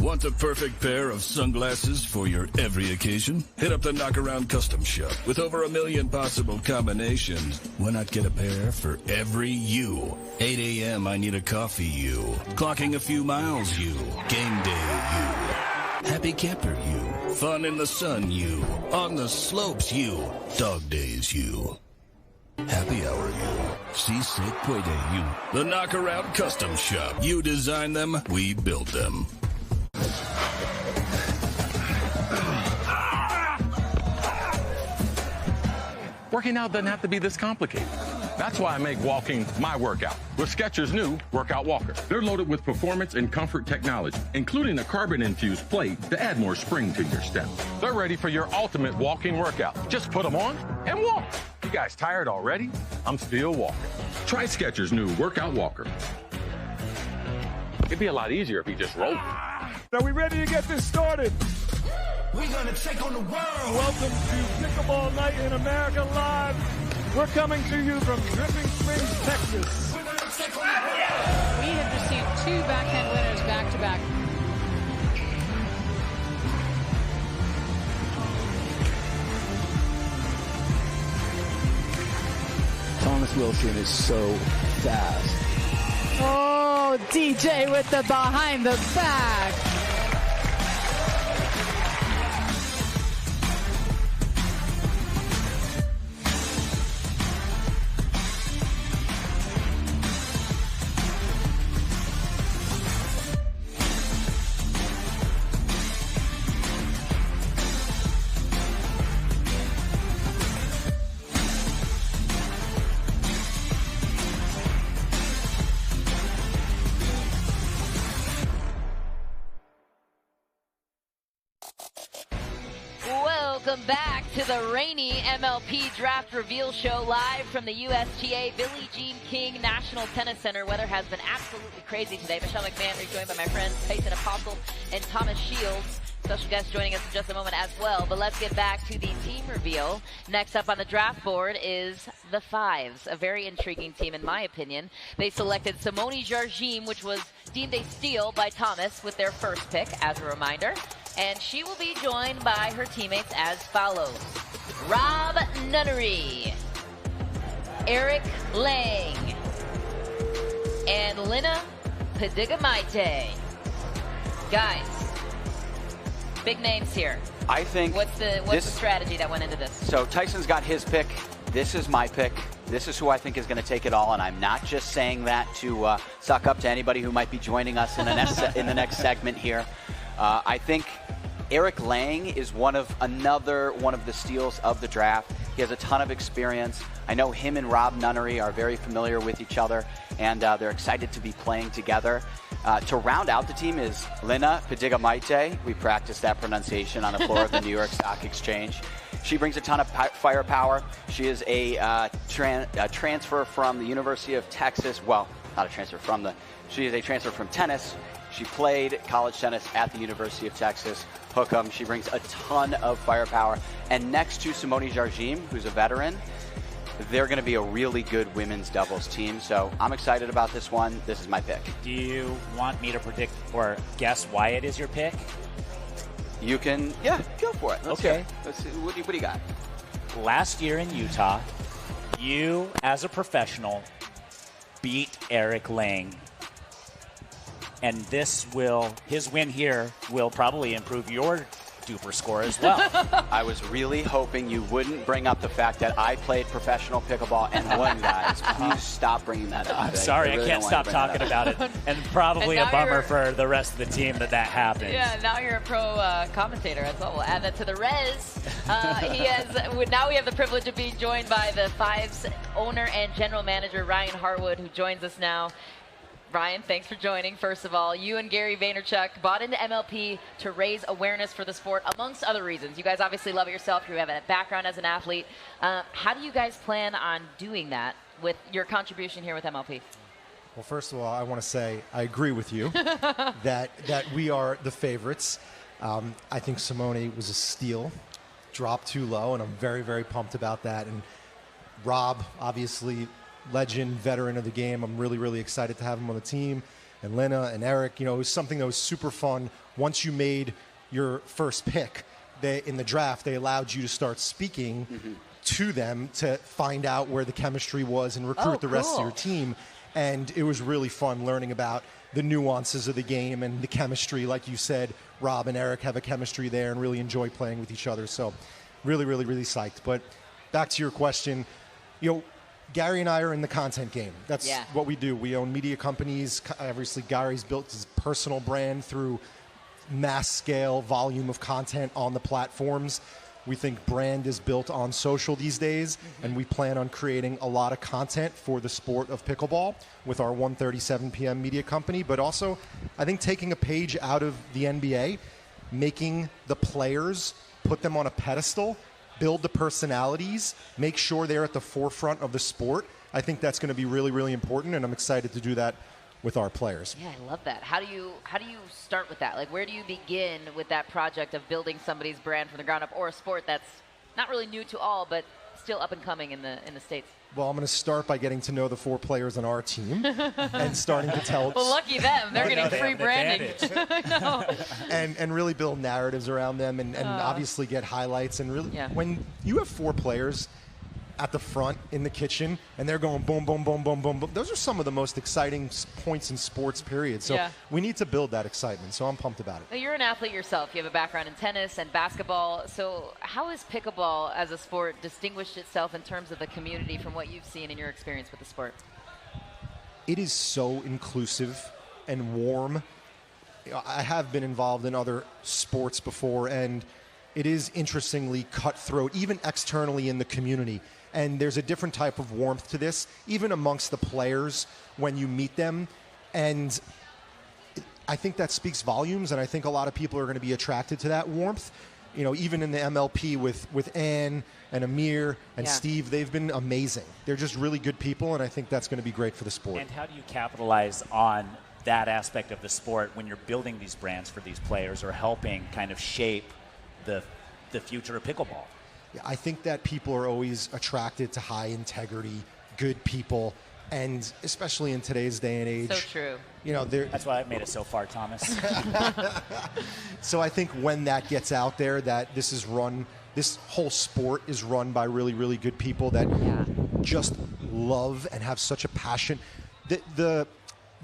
Want the perfect pair of sunglasses for your every occasion? Hit up the Knockaround Custom Shop. With over 1 million possible combinations, why not get a pair for every you? 8 a.m. I need a coffee you. Clocking a few miles you. Game day you. Happy camper you. Fun in the sun you. On the slopes you. Dog days you. Happy hour you. Seasick play day you. The Knockaround Custom Shop. You design them, we build them. Working out doesn't have to be this complicated. That's why I make walking my workout with Skechers' new Workout Walker. They're loaded with performance and comfort technology, including a carbon-infused plate to add more spring to your step. They're ready for your ultimate walking workout. Just put them on and walk. You guys tired already? I'm still walking. Try Skechers' new Workout Walker. It'd be a lot easier if you just rolled. Are we ready to get this started? We're gonna take on the world. Welcome to Pickleball Night in America Live. We're coming to you from Dripping Springs, Texas. We're gonna take on the world. We have received 2 backhand winners back-to-back. Thomas Wilson is so fast. Oh, DJ with the behind the back. Welcome back to the rainy MLP Draft Reveal Show live from the USTA Billie Jean King National Tennis Center. Weather has been absolutely crazy today. Michelle McMahon joined by my friends Tyson Apostle and Thomas Shields. Special guest joining us in just a moment as well. But let's get back to the team reveal. Next up on the draft board is the Fives, a very intriguing team in my opinion. They selected Simone Jardim, which was deemed a steal by Thomas with their first pick, as a reminder. And she will be joined by her teammates as follows. Rob Nunnery, Eric Lang, and Lina Padigamite. Guys, big names here. I think what's the strategy that went into this? So Tyson's got his pick. This is my pick. This is who I think is going to take it all, and I'm not just saying that to suck up to anybody who might be joining us in the next segment here. I think Eric Lang is another one of the steals of the draft. He has a ton of experience. I know him and Rob Nunnery are very familiar with each other, and they're excited to be playing together. To round out the team is Lina Padigamite. We practiced that pronunciation on the floor of the New York Stock Exchange. She brings a ton of firepower. She is a transfer from the University of Texas. Well, not a transfer from she is a transfer from tennis She played college tennis at the University of Texas, Hook 'em. She brings a ton of firepower. And next to Simone Jardim, who's a veteran, they're going to be a really good women's doubles team. So I'm excited about this one. This is my pick. Do you want me to predict or guess why it is your pick? You can, yeah, go for it. Let's Okay. Let's see. What do you got? Last year in Utah, you, as a professional, beat Eric Lang. And his win here will probably improve your duper score as well. I was really hoping you wouldn't bring up the fact that I played professional pickleball and won, guys. Please stop bringing that up. I'm sorry, I can't stop talking about it. And probably a bummer for the rest of the team that happens. Yeah, now you're a pro commentator. That's all. We'll add that to the res. Now we have the privilege of being joined by the Fives owner and general manager, Ryan Harwood, who joins us now. Ryan, thanks for joining. First of all, you and Gary Vaynerchuk bought into MLP to raise awareness for the sport, amongst other reasons. You guys obviously love it yourself. You have a background as an athlete. How do you guys plan on doing that with your contribution here with MLP? Well, first of all, I want to say I agree with you that we are the favorites. I think Simone was a steal, dropped too low, and I'm very, very pumped about that. And Rob, obviously, legend, veteran of the game. I'm really, really excited to have him on the team. And Lena and Eric, it was something that was super fun. Once you made your first pick in the draft, they allowed you to start speaking to them to find out where the chemistry was and recruit the rest of your team. And it was really fun learning about the nuances of the game and the chemistry. Like you said, Rob and Eric have a chemistry there and really enjoy playing with each other. So really, really, really psyched. But back to your question, Gary and I are in the content game. That's what we do. We own media companies. Obviously, Gary's built his personal brand through mass scale volume of content on the platforms. We think brand is built on social these days, and we plan on creating a lot of content for the sport of pickleball with our 1:37 p.m. media company. But also, I think taking a page out of the NBA, making the players, put them on a pedestal, build the personalities, make sure they're at the forefront of the sport. I think that's going to be really, really important, and I'm excited to do that with our players. Yeah, I love that. How do you start with that? Like, where do you begin with that project of building somebody's brand from the ground up, or a sport that's not really new to all, but still up and coming in the States? Well, I'm going to start by getting to know the 4 players on our team and starting to tell. Well, lucky them. They're getting free branding. and really build narratives around them and obviously get highlights. And really, when you have 4 players at the front in the kitchen and they're going boom, boom, boom, boom, boom, boom, those are some of the most exciting points in sports, period. So we need to build that excitement. So I'm pumped about it. Now, you're an athlete yourself. You have a background in tennis and basketball. So how has pickleball as a sport distinguished itself in terms of the community from what you've seen in your experience with the sport? It is so inclusive and warm. I have been involved in other sports before, and it is interestingly cutthroat, even externally in the community. And there's a different type of warmth to this, even amongst the players when you meet them. And I think that speaks volumes, and I think a lot of people are going to be attracted to that warmth. Even in the MLP with Ann and Amir and Steve, they've been amazing. They're just really good people, and I think that's going to be great for the sport. And how do you capitalize on that aspect of the sport when you're building these brands for these players or helping kind of shape the future of pickleball? Yeah, I think that people are always attracted to high integrity, good people, and especially in today's day and age. So true. That's why I've made it so far, Thomas. So I think when that gets out there, that this whole sport is run by really, really good people that just love and have such a passion. The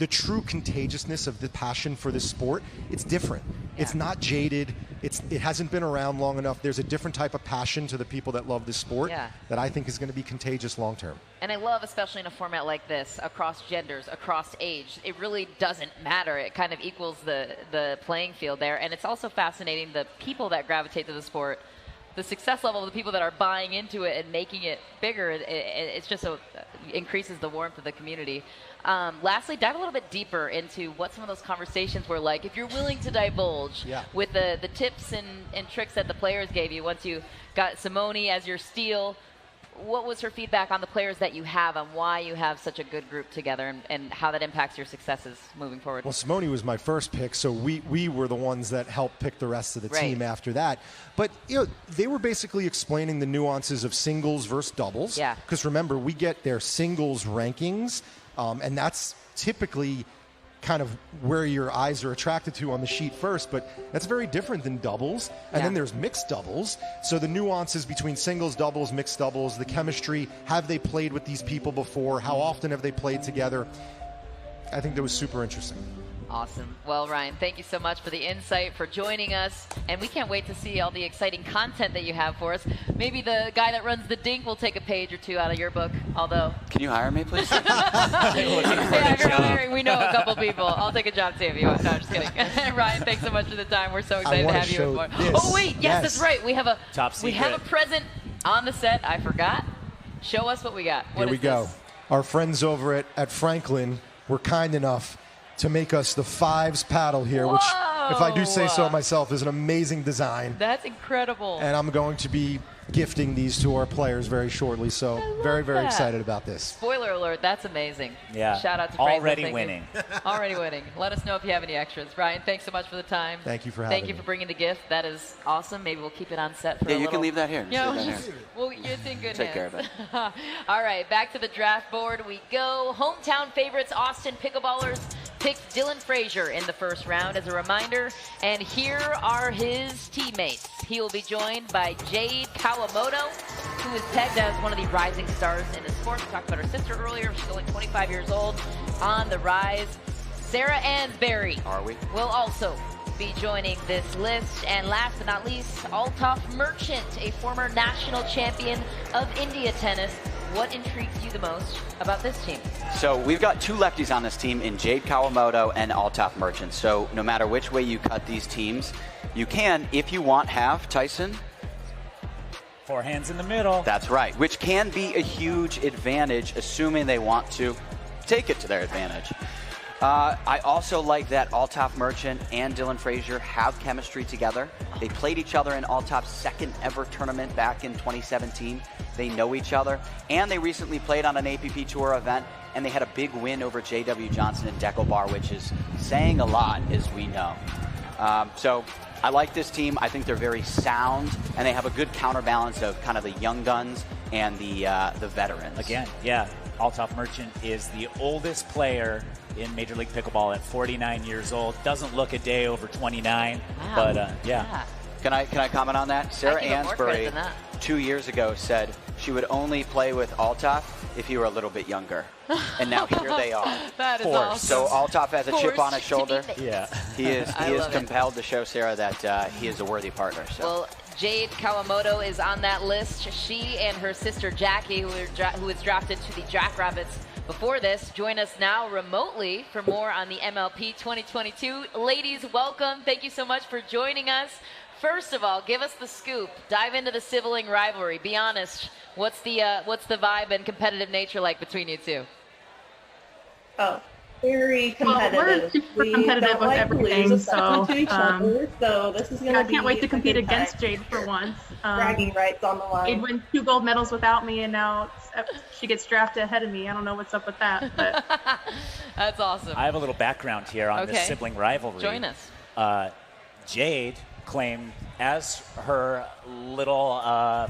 true contagiousness of the passion for this sport, it's different. It's not jaded. It hasn't been around long enough. There's a different type of passion to the people that love this sport that I think is going to be contagious long term. And I love, especially in a format like this, across genders, across age, it really doesn't matter. It kind of equals the playing field there. And it's also fascinating, the people that gravitate to the sport, the success level of the people that are buying into it and making it bigger, it's just increases the warmth of the community. Lastly, dive a little bit deeper into what some of those conversations were like, if you're willing to divulge with the tips and tricks that the players gave you once you got Simone as your steal. what was her feedback on the players that you have, on why you have such a good group together, and how that impacts your successes moving forward? Well, Simone was my first pick, so we were the ones that helped pick the rest of the team after that. But they were basically explaining the nuances of singles versus doubles. Yeah. Because remember, we get their singles rankings, and that's typically kind of where your eyes are attracted to on the sheet first, but that's very different than doubles. And then there's mixed doubles. So the nuances between singles, doubles, mixed doubles, the chemistry, have they played with these people before? How often have they played together? I think that was super interesting. Awesome. Well, Ryan, thank you so much for the insight, for joining us, and we can't wait to see all the exciting content that you have for us. Maybe the guy that runs the Dink will take a page or two out of your book, although... Can you hire me, please? Yeah, if you're hiring, we know a couple people. I'll take a job too if you want. No, I'm just kidding. Ryan, thanks so much for the time. We're so excited to have you aboard. Oh, wait, yes, that's right. We have a present on the set. I forgot. Show us what we got. Here we go. Our friends over at Franklin were kind enough to make us the Fives paddle here, which, if I do say so myself, is an amazing design. That's incredible. And I'm going to be gifting these to our players very shortly, so very, very excited about this. Spoiler alert, that's amazing. Yeah. Shout out to Franklin. Already winning. Already winning. Let us know if you have any extras. Ryan, thanks so much for the time. Thank you for having me. Thank you for bringing the gift. That is awesome. Maybe we'll keep it on set for a little. Yeah, you can leave that here. Well, it's in good hands. Take care of it. All right, back to the draft board we go. Hometown favorites, Austin Pickleballers, picked Dylan Frazier in the first round as a reminder, and here are his teammates. He will be joined by Jade Kawamoto, who is pegged as one of the rising stars in the sport. We talked about her sister earlier. She's only 25 years old, on the rise. Sarah Ansberry will also be joining this list. And last but not least, Altaf Merchant, a former national champion of India tennis. What intrigues you the most about this team? So we've got two lefties on this team in Jade Kawamoto and Altaf Merchant. So no matter which way you cut these teams, you can, if you want, have Tyson. Forehands in the middle. That's right, which can be a huge advantage, assuming they want to take it to their advantage. I also like that Altaf Merchant and Dylan Frazier have chemistry together. They played each other in Altaf's second ever tournament back in 2017. They know each other, and they recently played on an APP Tour event, and they had a big win over J.W. Johnson and Deco Bar, which is saying a lot, as we know. So I like this team. I think they're very sound, and they have a good counterbalance of kind of the young guns and the veterans. Again, yeah, Altaf Merchant is the oldest player in Major League Pickleball at 49 years old. Doesn't look a day over 29, but yeah. Can I comment on that? Sarah Ansberry 2 years ago said she would only play with Altaf if he were a little bit younger. And now here they are. That is awesome. So Altaf has a chip on his shoulder. Yeah. He is compelled to show Sarah that he is a worthy partner. So. Well, Jade Kawamoto is on that list. She and her sister Jackie, who was drafted to the Jackrabbits before this, join us now remotely for more on the MLP 2022. Ladies, welcome. Thank you so much for joining us. First of all, give us the scoop. Dive into the sibling rivalry. Be honest. What's the vibe and competitive nature like between you two? Oh, very competitive. Well, we're super competitive with everything, so this is going to be. I can't wait to compete against Jade for once. Bragging rights on the line. Jade wins 2 gold medals without me, and now she gets drafted ahead of me. I don't know what's up with that, but that's awesome. I have a little background here on this sibling rivalry. Join us. Jade claimed as her little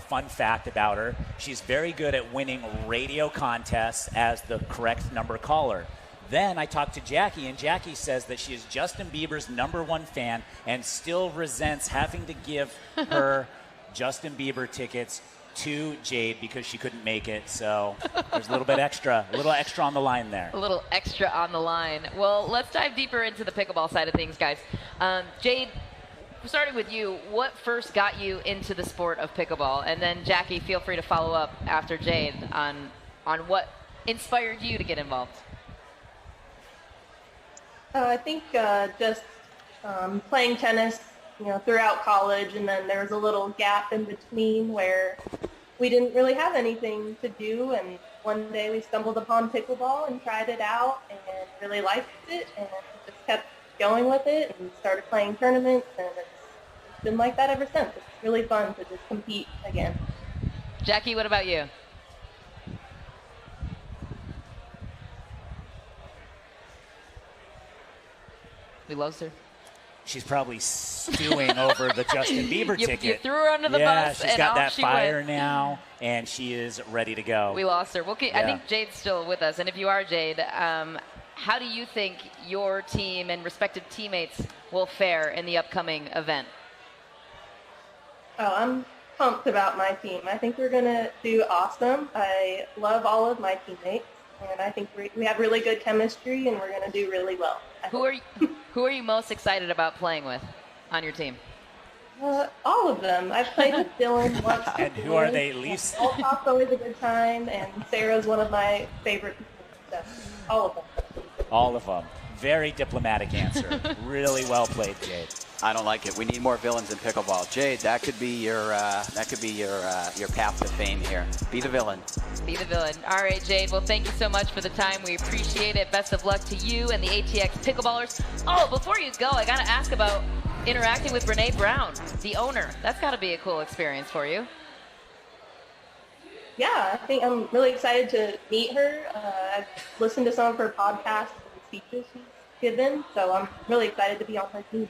fun fact about her, she's very good at winning radio contests as the correct number caller. Then I talked to Jackie, and Jackie says that she is Justin Bieber's #1 fan and still resents having to give her Justin Bieber tickets to Jade because she couldn't make it. So there's a little extra on the line there. A little extra on the line. Well, let's dive deeper into the pickleball side of things, guys. Jade, starting with you, what first got you into the sport of pickleball? And then Jackie, feel free to follow up after Jade on what inspired you to get involved. I think just playing tennis, throughout college, and then there was a little gap in between where we didn't really have anything to do, and one day we stumbled upon pickleball and tried it out and really liked it, and just kept going with it and started playing tournaments, and it's been like that ever since. It's really fun to just compete again. Jackie, what about you? We lost her. She's probably stewing over the Justin Bieber ticket. You threw her under the bus, Yeah, she's and got off that she fire went. now, and she is ready to go. We lost her. I Yeah. think Jade's still with us, and if you are Jade, how do you think your team and respective teammates will fare in the upcoming event? Oh, I'm pumped about my team. I think we're going to do awesome. I love all of my teammates, and I think we have really good chemistry, and we're going to do really well. Who are you most excited about playing with on your team? All of them. I've played with Dylan once. And who are they least? All talk's always a good time, and Sarah's one of my favorite people. So, all of them. All of them. Very diplomatic answer. Really well played, Jade. I don't like it. We need more villains in pickleball. Jade, that could be your path to fame here. Be the villain. Be the villain. All right, Jade. Well, thank you so much for the time. We appreciate it. Best of luck to you and the ATX Pickleballers. Oh, before you go, I got to ask about interacting with Renee Brown, the owner. That's got to be a cool experience for you. Yeah, I think I'm really excited to meet her. I've listened to some of her podcasts and speeches she's given, so I'm really excited to be on her team.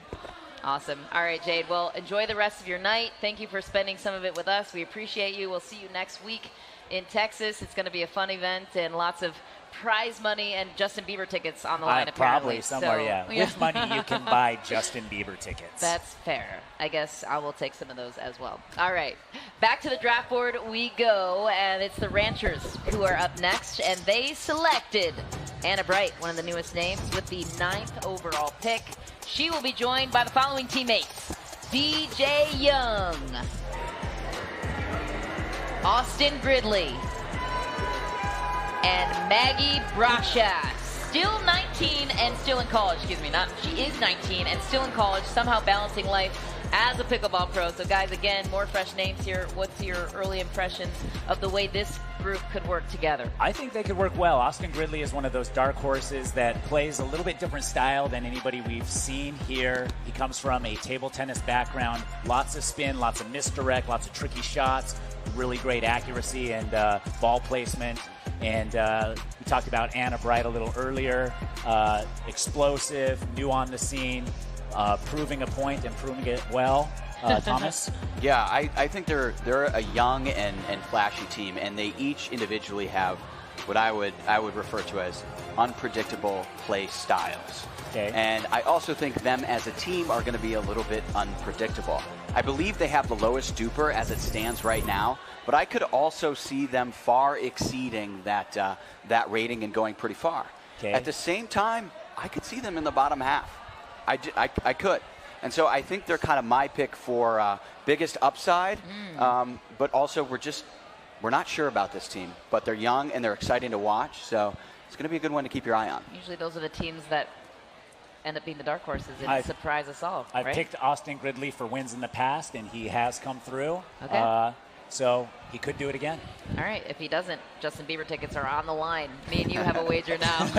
Awesome. All right, Jade. Well, enjoy the rest of your night. Thank you for spending some of it with us. We appreciate you. We'll see you next week in Texas. It's going to be a fun event and lots of prize money and Justin Bieber tickets on the line, apparently. Probably somewhere, So, yeah. With money, you can buy Justin Bieber tickets. That's fair. I guess I will take some of those as well. All right. Back to the draft board we go, and it's the Ranchers who are up next, and they selected Anna Bright, one of the newest names, with the 9th overall pick. She will be joined by the following teammates: DJ Young, Austin Gridley, and Maggie Brasha. Still 19 and still in college. She is 19 and still in college, somehow balancing life as a pickleball pro. So guys, again, more fresh names here. What's your early impressions of the way this group could work together? I think they could work well. Austin Gridley is one of those dark horses that plays a little bit different style than anybody we've seen here. He comes from a table tennis background. Lots of spin, lots of misdirect, lots of tricky shots, really great accuracy and ball placement. And we talked about Anna Bright a little earlier. Explosive, new on the scene, proving a point and proving it well. Thomas? Yeah, I think they're a young and flashy team, and they each individually have what I would refer to as unpredictable play styles. Okay. And I also think them as a team are going to be a little bit unpredictable. I believe they have the lowest duper as it stands right now, but I could also see them far exceeding that rating and going pretty far. Okay. At the same time, I could see them in the bottom half. I could. And so I think they're kind of my pick for biggest upside, but also we're not sure about this team, but they're young and they're exciting to watch, so it's going to be a good one to keep your eye on. Usually those are the teams that end up being the dark horses and surprise us all, I've right? picked Austin Gridley for wins in the past, and he has come through. Okay. So he could do it again. All right. If he doesn't, Justin Bieber tickets are on the line. Me and you have a wager now.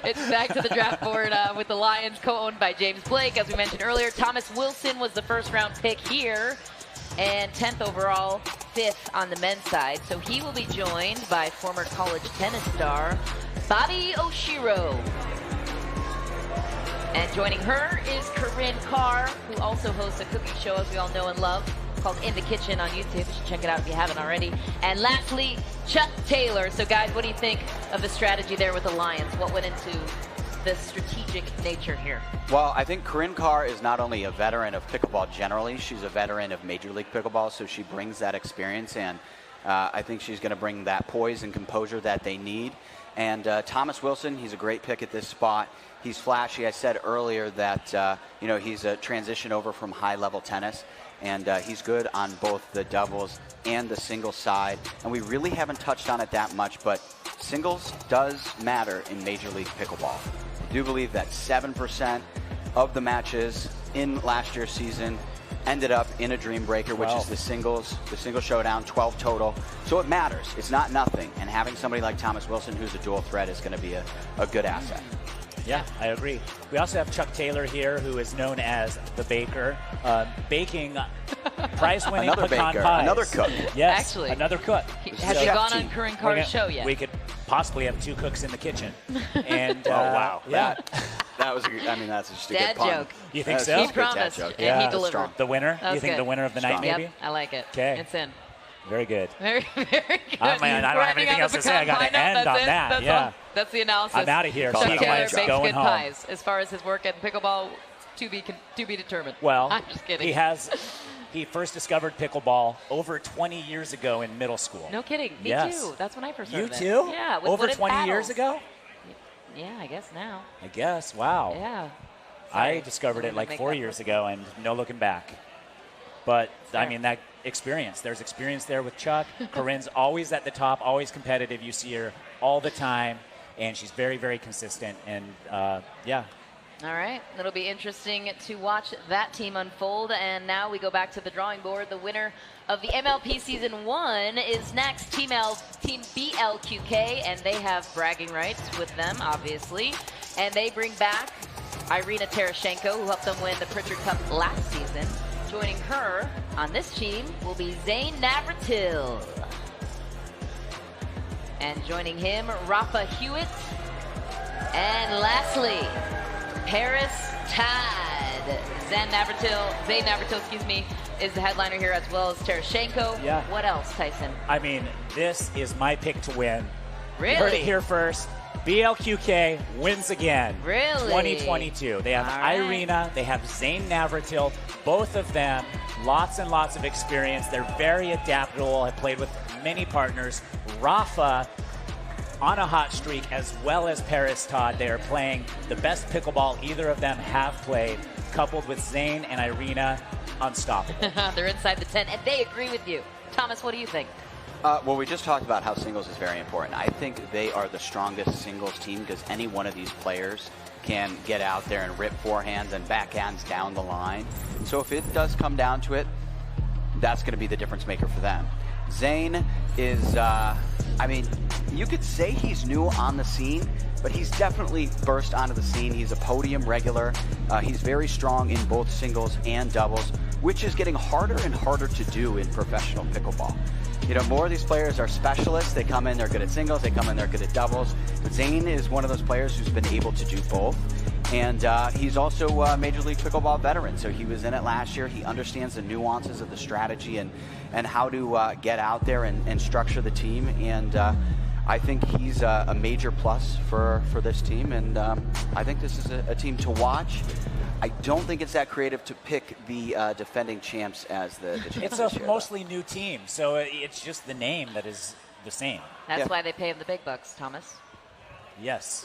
It's back to the draft board with the Lions, co-owned by James Blake. As we mentioned earlier, Thomas Wilson was the first-round pick here, and 10th overall, 5th on the men's side. So he will be joined by former college tennis star Bobby Oshiro. And joining her is Corinne Carr, who also hosts a cooking show, as we all know and love, called In the Kitchen on YouTube. You should check it out if you haven't already. And lastly, Chuck Taylor. So guys, what do you think of the strategy there with the Lions? What went into the strategic nature here? Well, I think Corinne Carr is not only a veteran of pickleball generally, she's a veteran of Major League Pickleball, so she brings that experience, and I think she's going to bring that poise and composure that they need. And Thomas Wilson, he's a great pick at this spot. He's flashy. I said earlier that he's a transition over from high-level tennis, and he's good on both the doubles and the singles side. And we really haven't touched on it that much, but singles does matter in Major League Pickleball. I do believe that 7% of the matches in last year's season ended up in a Dream Breaker, which is the singles showdown, 12 total. So it matters. It's not nothing. And having somebody like Thomas Wilson, who's a dual threat, is going to be a good asset. Yeah, I agree. We also have Chuck Taylor here, who is known as the Baker, baking prize-winning pecan pies. Another cook. Yes, actually, another cook. Has he gone on Corinne Carr's show yet? We could possibly have 2 cooks in the kitchen. And oh wow, yeah. That was, that's just a dad good pun. joke. You think That's so? He promised, and he delivered. Strong. The winner? That You was think good. the winner of the night, maybe? Yep, I like it. Okay. It's in. Very good. Very, very good. I don't have anything else to say. I got to end on that. Yeah. That's the analysis. I'm out of here. Chuck See you Taylor guys bakes going good home. pies. As far as his work at pickleball, to be determined. Well, I'm just kidding. He first discovered pickleball over 20 years ago in middle school. No kidding. Me Yes. too. That's when I first You heard of it. too? Yeah. With Over wooden 20 years paddles. ago? Yeah, I guess now. I guess. Wow. Yeah. I discovered it Didn't like make 4 that years much. ago and no looking back. But, Fair. I mean, that experience. There's experience there with Chuck. Corinne's always at the top, always competitive. You see her all the time, and she's very, very consistent. And, yeah. All right. It'll be interesting to watch that team unfold. And now we go back to the drawing board. The winner of the MLP Season 1 is next, Team BLQK, and they have bragging rights with them, obviously. And they bring back Irina Terashenko, who helped them win the Pritchard Cup last season. Joining her on this team will be Zane Navratil. And joining him, Rafa Hewitt. And lastly, Paris Todd. Zane Navratil, is the headliner here, as well as Terashenko. Yeah. What else, Tyson? I mean, this is my pick to win. Really? You heard it here first. BLQK wins again. Really? 2022. They have All right. Irina. They have Zane Navratil. Both of them, lots and lots of experience. They're very adaptable. Have played with many partners. Rafa on a hot streak, as well as Paris Todd. They are playing the best pickleball either of them have played, coupled with Zane and Irina, unstoppable. They're inside the 10, and they agree with you. Thomas, what do you think? Well, we just talked about how singles is very important. I think they are the strongest singles team because any one of these players can get out there and rip forehands and backhands down the line. So if it does come down to it, that's going to be the difference maker for them. Zane is, you could say he's new on the scene, but he's definitely burst onto the scene. He's a podium regular. He's very strong in both singles and doubles, which is getting harder and harder to do in professional pickleball. You know, more of these players are specialists. They come in, they're good at singles. They come in, they're good at doubles. But Zane is one of those players who's been able to do both. And he's also a Major League Pickleball veteran. So he was in it last year. He understands the nuances of the strategy and how to get out there and structure the team. And I think he's a major plus for this team. And I think this is a team to watch. I don't think it's that creative to pick the defending champs as the champs. It's a mostly new team, so it's just the name that is the same. That's why they pay him the big bucks, Thomas. Yes.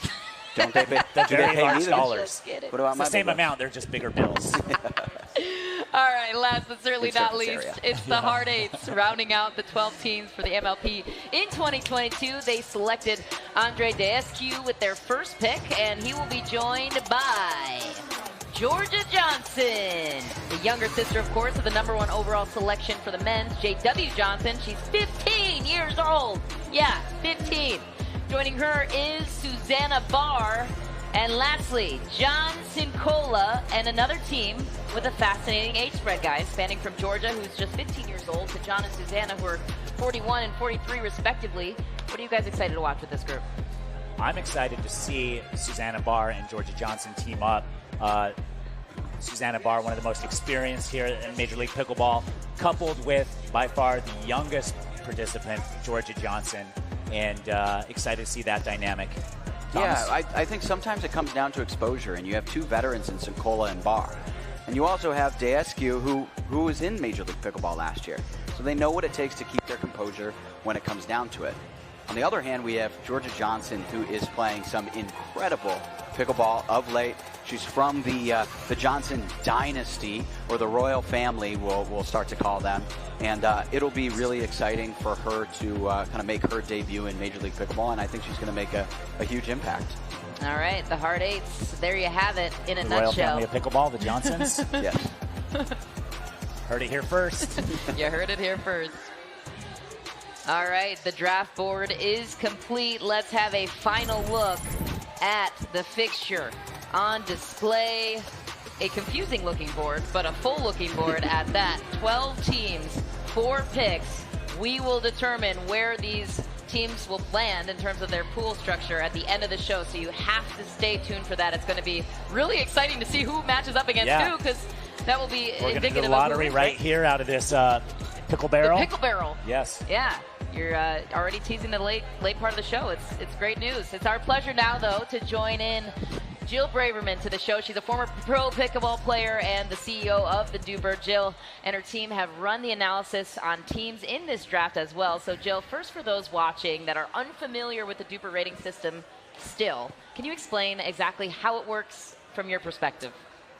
Don't they pay? The Do they very pay large me? dollars. What about It's my the same big amount, they're just bigger bills. All right, last but certainly Big not surface least, area. it's the Hard Eights rounding out the 12 teams for the MLP. In 2022, they selected Andre Deescu with their first pick, and he will be joined by Georgia Johnson, the younger sister, of course, of the #1 overall selection for the men's, J.W. Johnson. She's 15 years old. Yeah, 15. Joining her is Susanna Barr. And lastly, John Sincola and another team with a fascinating age spread, guys, spanning from Georgia, who's just 15 years old, to John and Susanna, who are 41 and 43, respectively. What are you guys excited to watch with this group? I'm excited to see Susanna Barr and Georgia Johnson team up. Susanna Barr, one of the most experienced here in Major League Pickleball, coupled with, by far, the youngest participant, Georgia Johnson, and excited to see that dynamic. Thomas? Yeah, I think sometimes it comes down to exposure, and you have two veterans in Sincola and Barr. And you also have Deescu, who was in Major League Pickleball last year. So they know what it takes to keep their composure when it comes down to it. On the other hand, we have Georgia Johnson, who is playing some incredible pickleball of late. She's from the Johnson dynasty, or the royal family, we'll start to call them. And it'll be really exciting for her to kind of make her debut in Major League Pickleball, and I think she's going to make a huge impact. All right, the Hard Eights, there you have it in a The royal nutshell. family of pickleball, the Johnsons. Yes. Heard it here first. You heard it here first. All right, the draft board is complete. Let's have a final look at the fixture on display. A confusing looking board, but a full looking board at that. 12 teams, 4 picks. We will determine where these teams will land in terms of their pool structure at the end of the show, so you have to stay tuned for that. It's going to be really exciting to see who matches up against who, because that will be We're indicative do the of lottery right here out of this pickle barrel. The pickle barrel. Yes. Yeah. You're already teasing the late part of the show. It's great news. It's our pleasure now, though, to join in Jill Braverman to the show. She's a former pro pickleball player and the CEO of the Duper. Jill and her team have run the analysis on teams in this draft as well. So, Jill, first for those watching that are unfamiliar with the Duper rating system still, can you explain exactly how it works from your perspective?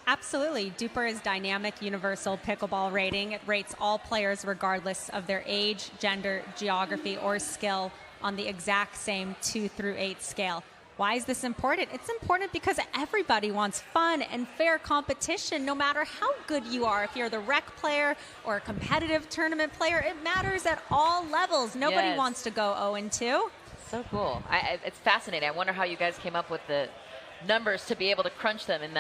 Absolutely. Duper is dynamic universal pickleball rating. It rates all players regardless of their age, gender, geography, or skill on the exact same 2 through 8 scale. Why is this important? It's important because everybody wants fun and fair competition, no matter how good you are. If you're the rec player or a competitive tournament player, it matters at all levels. Nobody wants to go 0-2. So cool. It's fascinating. I wonder how you guys came up with the numbers to be able to crunch them in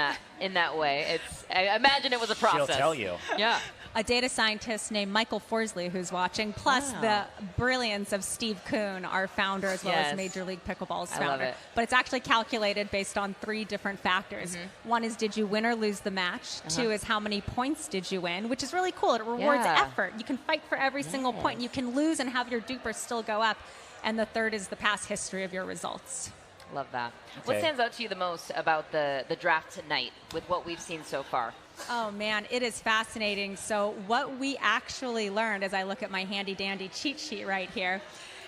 that way. I imagine it was a process. She'll tell you. Yeah. A data scientist named Michael Forsley who's watching, plus the brilliance of Steve Kuhn, our founder, as well as Major League Pickleball's founder. I love it. But it's actually calculated based on 3 different factors. One is, did you win or lose the match? 2 is, how many points did you win? Which is really cool. It rewards effort. You can fight for every single point. You can lose and have your duper still go up. And the 3rd is the past history of your results. Love that. What stands out to you the most about the draft tonight with what we've seen so far? Oh, man, it is fascinating. So what we actually learned, as I look at my handy-dandy cheat sheet right here,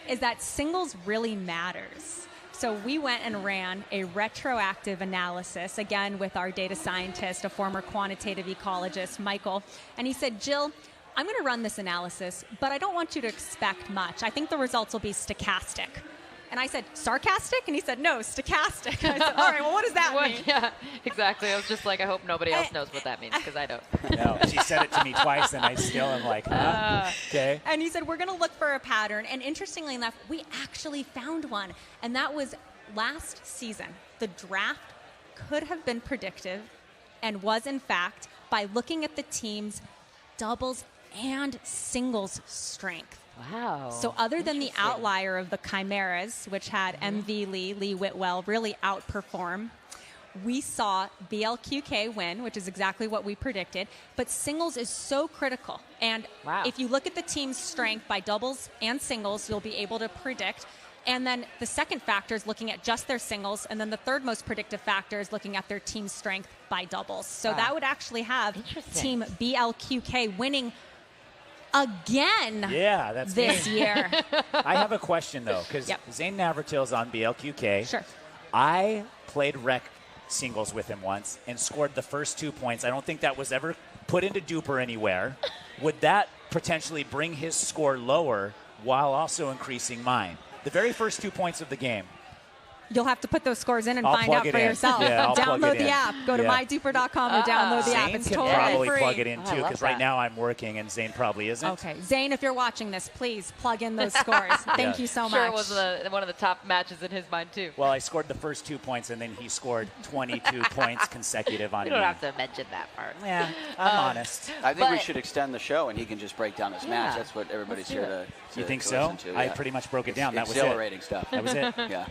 is that singles really matters. So we went and ran a retroactive analysis, again, with our data scientist, a former quantitative ecologist, Michael. And he said, Jill, I'm going to run this analysis, but I don't want you to expect much. I think the results will be stochastic. And I said, sarcastic? And he said, no, stochastic. And I said, all right, well, what does that mean? Yeah, exactly. I was just like, I hope nobody else knows what that means, because I don't. No, she said it to me twice, and I still am like, huh? Okay. And he said, we're going to look for a pattern. And interestingly enough, we actually found one. And that was last season. The draft could have been predictive and was, in fact, by looking at the team's doubles and singles strength. Wow. So other than the outlier of the Chimeras, which had MV Lee Whitwell really outperform, we saw BLQK win, which is exactly what we predicted. But singles is so critical. And if you look at the team's strength by doubles and singles, you'll be able to predict. And then the second factor is looking at just their singles. And then the third most predictive factor is looking at their team strength by doubles. So that would actually have team BLQK winning again this year. I have a question, though, because Zane Navratil's on BLQK. Sure. I played rec singles with him once and scored the first 2 points. I don't think that was ever put into Duper anywhere. Would that potentially bring his score lower while also increasing mine? The very first 2 points of the game. You'll have to put those scores in and I'll find out for yourself. Yeah, download the app. Go to myduper.com or download the app. Zane It's can totally probably free. plug it in, too, because right now I'm working and Zane probably isn't. Okay. Zane, if you're watching this, please plug in those scores. Thank you so much. Sure, it was one of the top matches in his mind, too. Well, I scored the first 2 points, and then he scored 22 points consecutive on me. You don't have to mention that part. Yeah, I'm honest. I think we should extend the show, and he can just break down his match. That's what everybody's here to You think to so? listen to, I pretty much broke it down. That was it. Exhilarating stuff. That was it. Yeah.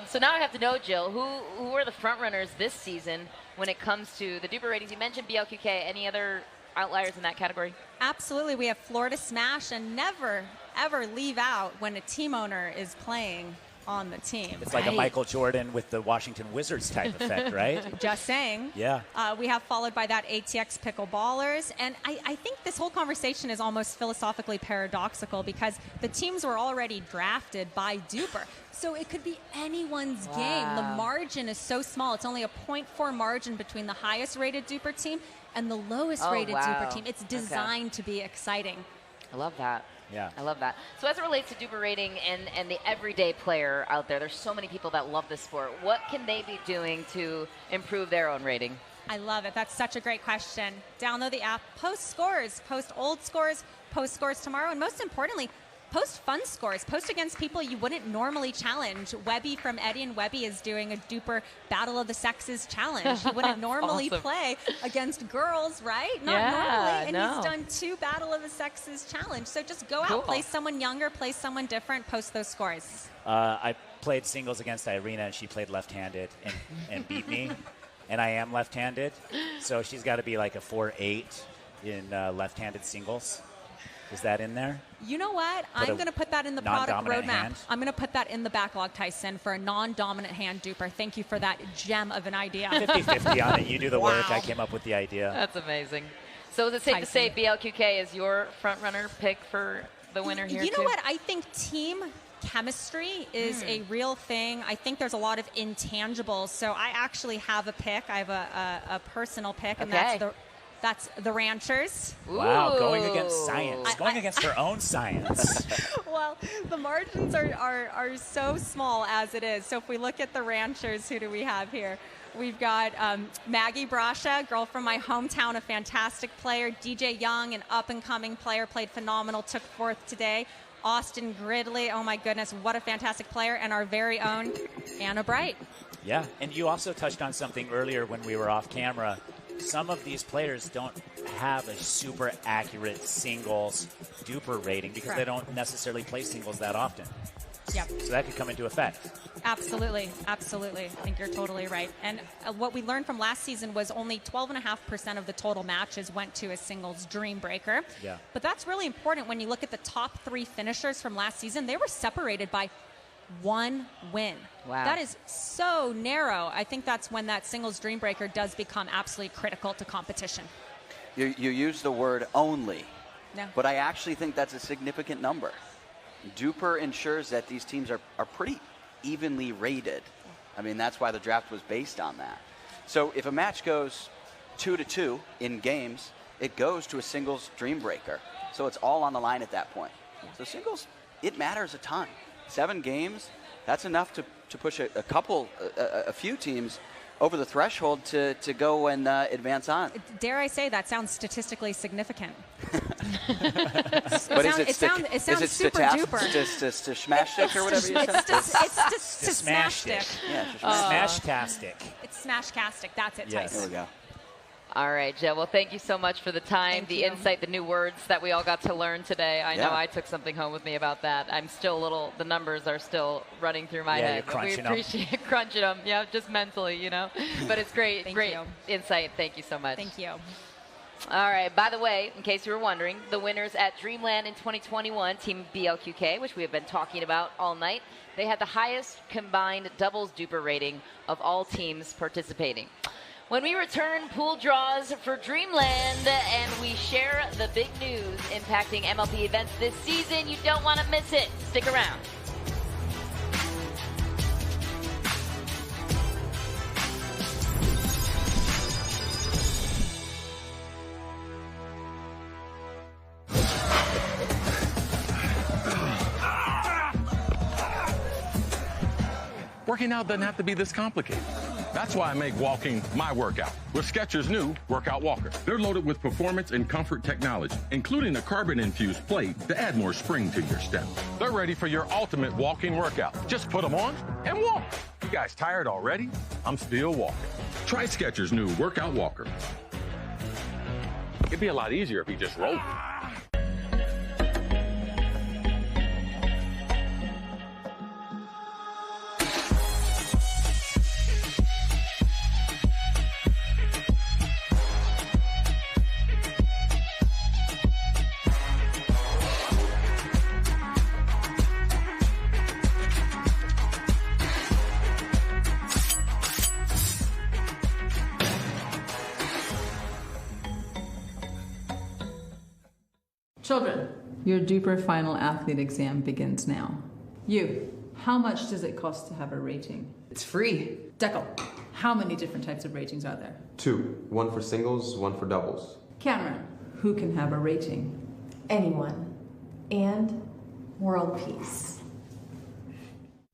So now I have to know, Jill, who are the front runners this season when it comes to the Duper ratings? You mentioned BLQK. Any other outliers in that category? Absolutely. We have Florida Smash, and never, ever leave out when a team owner is playing on the team. It's like a Michael Jordan with the Washington Wizards type effect, right? Just saying. Yeah. We have followed by that ATX Pickleballers. And I think this whole conversation is almost philosophically paradoxical because the teams were already drafted by Duper. So it could be anyone's game. The margin is so small. It's only a 0.4 margin between the highest rated Duper team and the lowest rated Duper team. It's designed to be exciting. I love that. Yeah. I love that. So as it relates to Duper rating and the everyday player out there, there's so many people that love this sport. What can they be doing to improve their own rating? I love it. That's such a great question. Download the app, post scores, post old scores, post scores tomorrow, and most importantly, post fun scores. Post against people you wouldn't normally challenge. Webby from Eddie and Webby is doing a duper Battle of the Sexes challenge. He wouldn't normally play against girls, right? Not normally. And he's done 2 Battle of the Sexes challenge. So just go out, play someone younger, play someone different, post those scores. I played singles against Irina, and she played left-handed and beat me. And I am left-handed, so she's got to be like a 4-8 in left-handed singles. Is that in there? You know what? I'm going to put that in the product roadmap. I'm going to put that in the backlog, Tyson, for a non-dominant hand duper. Thank you for that gem of an idea. 50-50 on it. You do the work. I came up with the idea. That's amazing. So is it safe to say BLQK is your front-runner pick for the winner here, You know what? I think team chemistry is a real thing. I think there's a lot of intangibles. So I actually have a pick. I have a personal pick, and that's the Ranchers. Wow, going against science. Going against her own science. Well, the margins are so small as it is. So if we look at the Ranchers, who do we have here? We've got Maggie Brasha, girl from my hometown, a fantastic player. DJ Young, an up-and-coming player, played phenomenal, took 4th today. Austin Gridley, oh my goodness, what a fantastic player. And our very own Anna Bright. Yeah, and you also touched on something earlier when we were off camera. Some of these players don't have a super accurate singles duper rating because they don't necessarily play singles that often. Yep. So that could come into effect. Absolutely. Absolutely. I think you're totally right. And what we learned from last season was only 12.5% of the total matches went to a singles dream breaker. Yeah. But that's really important when you look at the top 3 finishers from last season. They were separated by 1 win. Wow. That is so narrow. I think that's when that singles dream breaker does become absolutely critical to competition. You use the word only, No. but I actually think that's a significant number. Duper ensures that these teams are pretty evenly rated. I mean, that's why the draft was based on that. So if a match goes 2-2 in games, it goes to a singles dream breaker. So it's all on the line at that point. So singles, it matters a ton. 7 games, that's enough to push a few teams over the threshold to go and advance on. Dare I say that sounds statistically significant. But it sounds super duper. To smash stick or whatever you said? It's to smash stick. Yeah, Smashtastic. It's smashtastic. That's it, Yes. Tyson. There we go. All right, Jill. Well, thank you so much for the time, the insight, the new words that we all got to learn today. I know I took something home with me about that. I'm still the numbers are still running through my head. You're We appreciate crunching them, just mentally, But it's great, great insight. Thank you so much. Thank you. All right, by the way, in case you were wondering, the winners at Dreamland in 2021, Team BLQK, which we have been talking about all night, they had the highest combined doubles duper rating of all teams participating. When we return, pool draws for Dreamland, and we share the big news impacting MLP events this season. You don't want to miss it. Stick around. Working out doesn't have to be this complicated. That's why I make walking my workout with Skechers' new Workout Walker. They're loaded with performance and comfort technology, including a carbon-infused plate to add more spring to your step. They're ready for your ultimate walking workout. Just put them on and walk. You guys tired already? I'm still walking. Try Skechers' new Workout Walker. It'd be a lot easier if you just rolled. Children, your duper final athlete exam begins now. You, how much does it cost to have a rating? It's free. Deckel, how many different types of ratings are there? 2. 1 for singles, 1 for doubles. Cameron, who can have a rating? Anyone. And world peace.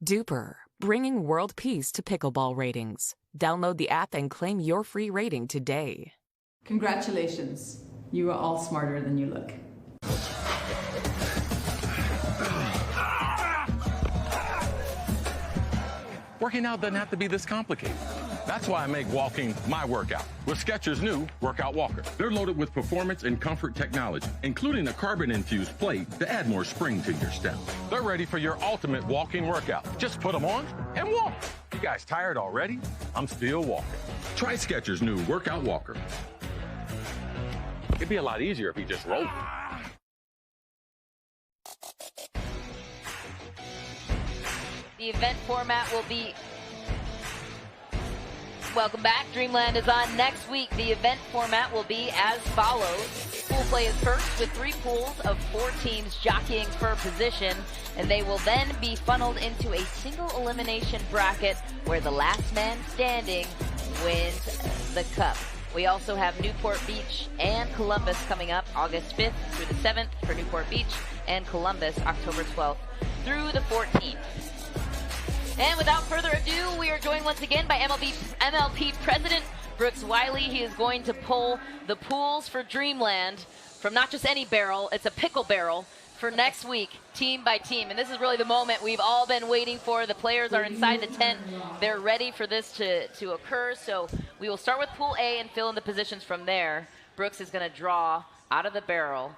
Duper, bringing world peace to pickleball ratings. Download the app and claim your free rating today. Congratulations. You are all smarter than you look. Working out doesn't have to be this complicated. That's why I make walking my workout with Skechers' new Workout Walker. They're loaded with performance and comfort technology, including a carbon-infused plate to add more spring to your step. They're ready for your ultimate walking workout. Just put them on and walk. You guys tired already? I'm still walking. Try Skechers' new Workout Walker. It'd be a lot easier if he just rolled. The event format will be... Welcome back. Dreamland is on next week. The event format will be as follows. Pool play is first with 3 pools of 4 teams jockeying for position, and they will then be funneled into a single elimination bracket where the last man standing wins the cup. We also have Newport Beach and Columbus coming up August 5th through the 7th for Newport Beach, and Columbus October 12th through the 14th. And without further ado, we are joined once again by MLP President Brooks Wiley. He is going to pull the pools for Dreamland from not just any barrel, it's a pickle barrel, for next week, team by team. And this is really the moment we've all been waiting for. The players are inside the tent. They're ready for this to occur. So we will start with Pool A and fill in the positions from there. Brooks is going to draw out of the barrel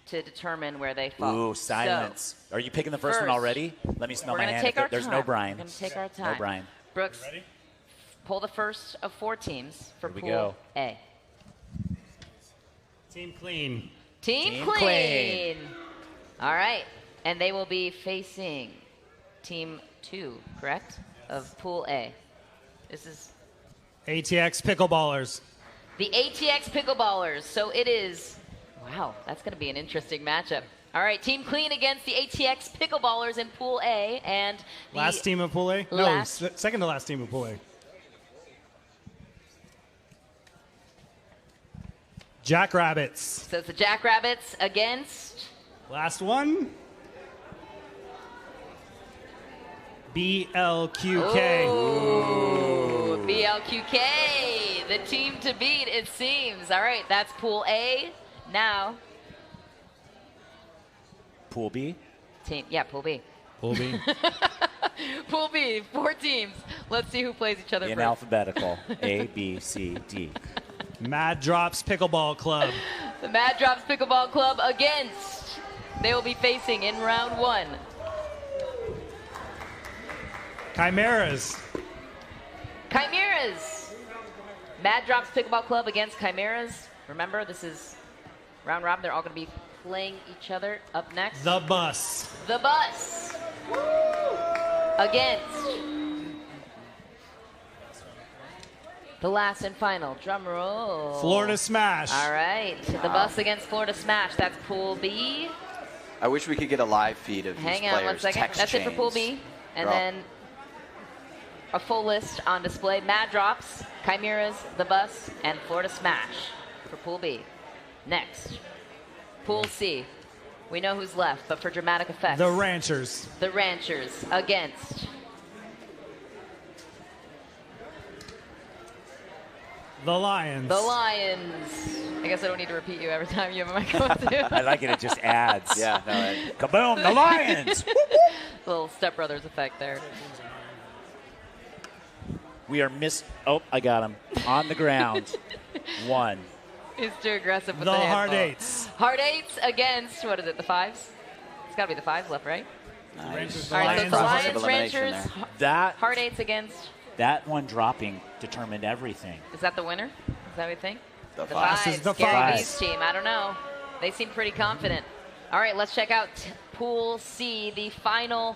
to determine where they fall. Ooh, silence. So, are you picking the first one already? Let me smell my hand. There's no Brian. We're going to take our time. No Brian. Brooks, pull the first of 4 teams for Pool A. Team Clean. Team Clean. All right. And they will be facing Team 2, correct? Of Pool A. This is... ATX Pickleballers. The ATX Pickleballers. So it is... Wow, that's going to be an interesting matchup. All right, Team Clean against the ATX Pickleballers in Pool A, and the last team of Pool A? No, second to last team of Pool A. Jackrabbits. So it's the Jackrabbits against... Last one. BLQK. Ooh, BLQK, the team to beat, it seems. All right, that's Pool A. Now, Pool B? Pool B. Pool B. Pool B, 4 teams. Let's see who plays each other in first. alphabetical. A, B, C, D. Mad Drops Pickleball Club. The Mad Drops Pickleball Club against. They will be facing in round 1. Chimeras. Chimeras. Mad Drops Pickleball Club against Chimeras. Remember, this is round robin. They're all going to be playing each other. Up next, The Bus. The Bus against the last and final. Drum roll. Florida Smash. All right, The Bus against Florida Smash. That's Pool B. I wish we could get a live feed of these Hang players' on one second. text That's it for Pool chains. B, and then a full list on display. Mad Drops, Chimeras, The Bus, and Florida Smash for Pool B. Next, Pool C. We know who's left, but for dramatic effect. The Ranchers. The Ranchers against The Lions. the Lions. I guess I don't need to repeat you every time you have a microphone too. I like it. It just adds. Yeah. No, Kaboom, the Lions. Little Step Brothers effect there. We are Oh, I got him. On the ground. 1. He's too aggressive with The the Hard handball. Eights. Hard Eights against, what is it, the 5s? It's got to be the 5s left, right? Nice. All right, so the Lions Lions, Ranchers, That Hard Eights against, that one dropping determined everything. is that the winner? Is that what you think? The The Fives. Fives. The Gary Fives. V's team. I don't know. They seem pretty confident. All right, let's check out Pool C, the final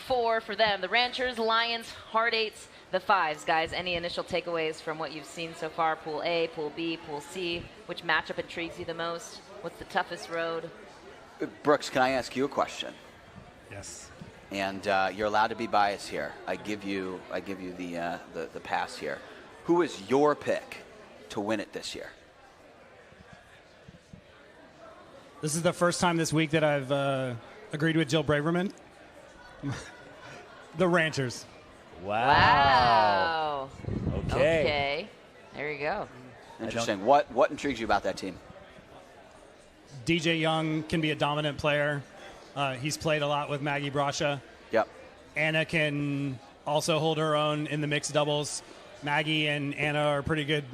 4 for them. The Ranchers, Lions, Hard Eights, the 5s. Guys, any initial takeaways from what you've seen so far? Pool A, Pool B, Pool C. Which matchup intrigues you the most? What's the toughest road? Brooks, can I ask you a question? Yes. And you're allowed to be biased here. I give you the pass here. Who is your pick to win it this year? This is the first time this week that I've agreed with Jill Braverman. The Ranchers. Wow. Okay. There you go. Interesting. What intrigues you about that team? DJ Young can be a dominant player. He's played a lot with Maggie Brasha. Yep. Anna can also hold her own in the mixed doubles. Maggie and Anna are pretty good,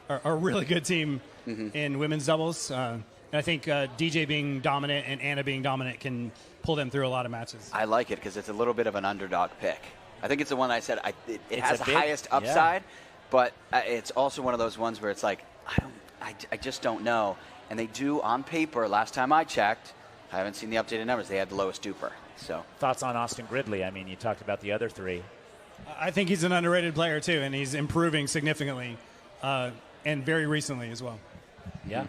are a really good team in women's doubles. And I think DJ being dominant and Anna being dominant can pull them through a lot of matches. I like it because it's a little bit of an underdog pick. I think it's the one I said it has the big, highest upside, but it's also one of those ones where it's like, I just don't know. And they do, on paper, last time I checked, I haven't seen the updated numbers, they had the lowest duper. So thoughts on Austin Gridley? I mean, you talked about the other three. I think he's an underrated player, too, and he's improving significantly and very recently as well. Yeah.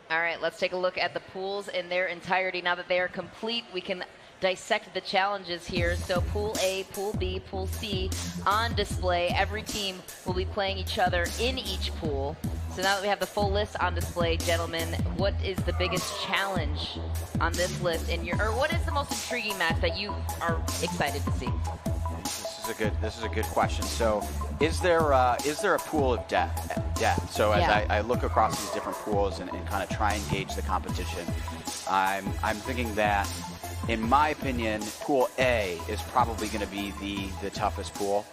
All right, let's take a look at the pools in their entirety. Now that they are complete, we can dissect the challenges here. So Pool A, Pool B, Pool C on display. Every team will be playing each other in each pool. So now that we have the full list on display, gentlemen, what is the biggest challenge on this list or what is the most intriguing match that you are excited to see? This is a good question. So, is there a pool of depth? So as I look across these different pools and kind of try and gauge the competition, I'm thinking that, in my opinion, Pool A is probably going to be the toughest pool,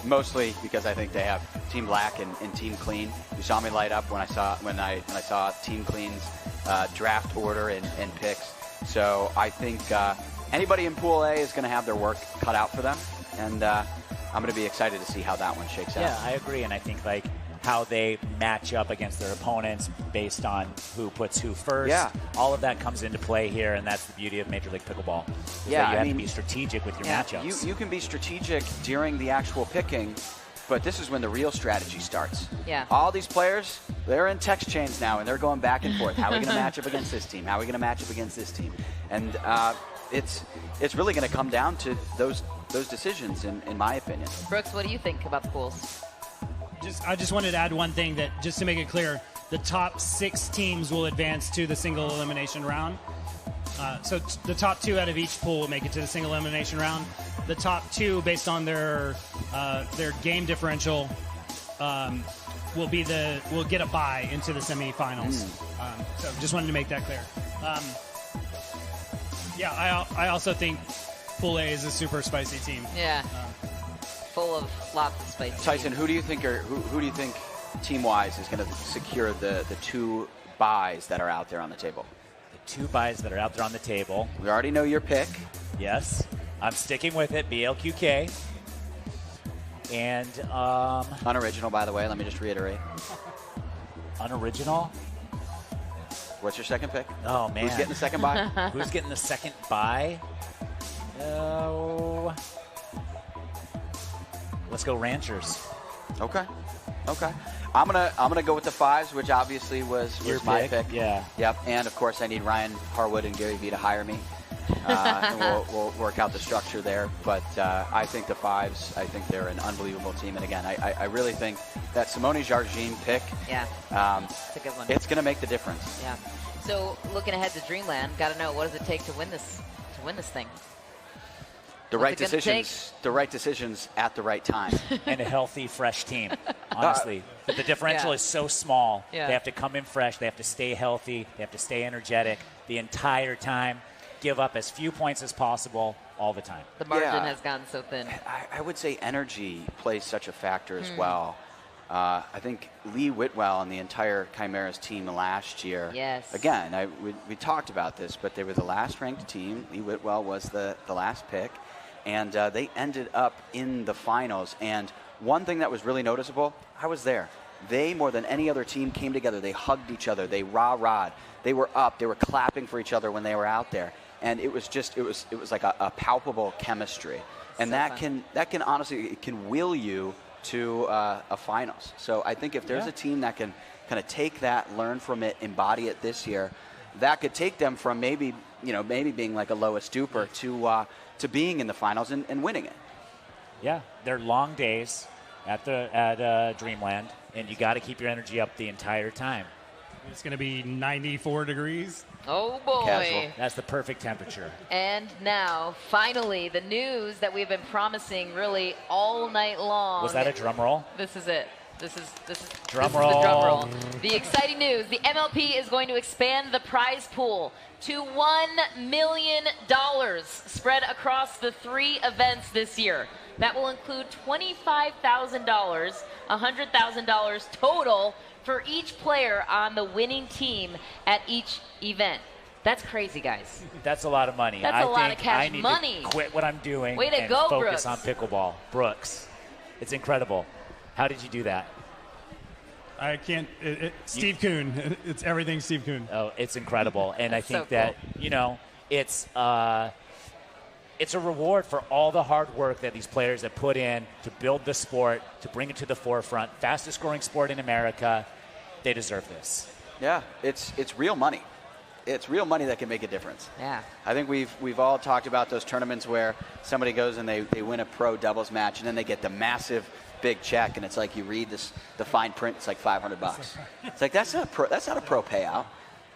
mostly because I think they have Team Black and Team Clean. You saw me light up when I saw Team Clean's draft order and picks. So I think anybody in Pool A is going to have their work cut out for them, and I'm going to be excited to see how that one shakes out. Yeah, I agree, and I think how they match up against their opponents based on who puts who first. Yeah. All of that comes into play here, and that's the beauty of Major League Pickleball. Yeah, you have to be strategic with your matchups. You can be strategic during the actual picking, but this is when the real strategy starts. Yeah. All these players, they're in text chains now, and they're going back and forth. How are we going to match up against this team? How are we going to match up against this team? And it's really going to come down to those decisions, in my opinion. Brooks, what do you think about the pools? I just wanted to add one thing, that just to make it clear, the top 6 teams will advance to the single elimination round. So the top 2 out of each pool will make it to the single elimination round. The top 2, based on their game differential, will get a bye into the semifinals. So just wanted to make that clear. I also think Pool A is a super spicy team. Yeah. Full of lots of spicy. Tyson, who do you think team-wise is going to secure the 2 buys that are out there on the table? The 2 buys that are out there on the table. We already know your pick. Yes, I'm sticking with it. BLQK. And unoriginal, by the way. Let me just reiterate. Unoriginal. What's your second pick? Oh man, who's getting the second buy? Who's getting the second buy? Oh. Let's go Ranchers. Okay. I'm gonna go with the 5s, which obviously was my pick. Yeah. Yep. And of course, I need Ryan Harwood and Gary Vee to hire me, and we'll work out the structure there. But I think the 5s. I think they're an unbelievable team. And again, I really think that Simone Jargin pick. Yeah. It's a good one. It's gonna make the difference. Yeah. So looking ahead to Dreamland, got to know, what does it take to win this thing? The right decisions at the right time. And a healthy, fresh team, honestly. But the differential is so small. Yeah. They have to come in fresh. They have to stay healthy. They have to stay energetic the entire time. Give up as few points as possible all the time. The margin has gone so thin. I would say energy plays such a factor as well. I think Lee Whitwell and the entire Chimeras team last year. Yes. Again, we talked about this, but they were the last ranked team. Lee Whitwell was the last pick. And they ended up in the finals. And one thing that was really noticeable, I was there. They, more than any other team, came together. They hugged each other. They rah-rahed. They were up. They were clapping for each other when they were out there. And it was like a palpable chemistry. And so that can honestly, it can will you to a finals. So I think if there's a team that can kind of take that, learn from it, embody it this year, that could take them from maybe being like a lowest duper to being in the finals and winning it. Yeah, they're long days at Dreamland, and you got to keep your energy up the entire time. It's going to be 94 degrees. Oh boy. Casual. That's the perfect temperature. And now, finally, the news that we've been promising really all night long. Was that a drum roll? This is it. This is Drum the drum roll. roll. The exciting news, the MLP is going to expand the prize pool to $1 million spread across the 3 events this year. That will include $25,000, $100,000 total for each player on the winning team at each event. That's crazy, guys. That's a lot of money. That's a lot of cash I need money. to quit what I'm doing Way to and go, focus Brooks. on pickleball. Brooks, it's incredible. How did you do that? I can't. Steve Kuhn. It's everything Steve Kuhn. Oh, it's incredible. And I think so that, it's a reward for all the hard work that these players have put in to build the sport, to bring it to the forefront. Fastest growing sport in America. They deserve this. Yeah, it's real money. It's real money that can make a difference. Yeah. I think we've all talked about those tournaments where somebody goes and they win a pro doubles match and then they get the massive big check, and it's like you read the fine print, it's like $500. It's like that's not a pro payout.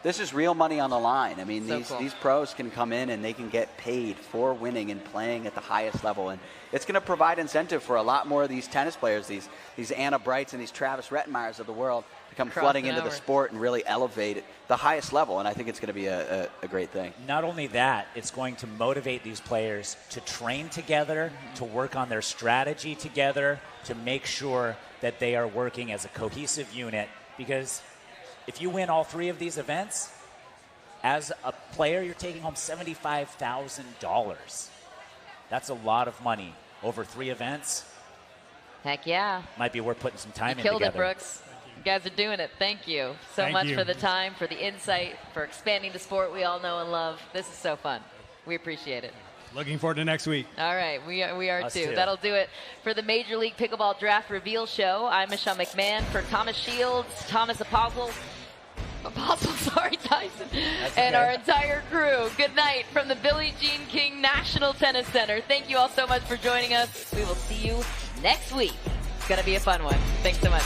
This is real money on the line. I mean, these pros can come in and they can get paid for winning and playing at the highest level, and it's going to provide incentive for a lot more of these tennis players, these Anna Brights and these Travis Rettenmeyers of the world, to come flooding into the sport and really elevate it the highest level, and I think it's going to be a great thing. Not only that, it's going to motivate these players to train together, to work on their strategy together, to make sure that they are working as a cohesive unit, because if you win all 3 of these events, as a player, you're taking home $75,000. That's a lot of money over 3 events. Heck yeah. Might be worth putting some time in Killed together. it, Brooks. You guys are doing it. Thank you so much for the time, for the insight, for expanding the sport we all know and love. This is so fun. We appreciate it. Looking forward to next week. All right, we are Us too. too. That'll do it for the Major League Pickleball Draft Reveal Show. I'm Michelle McMahon for Thomas Shields, Thomas Tyson, and our entire crew. Good night from the Billie Jean King National Tennis Center. Thank you all so much for joining us. We will see you next week. It's going to be a fun one. Thanks so much.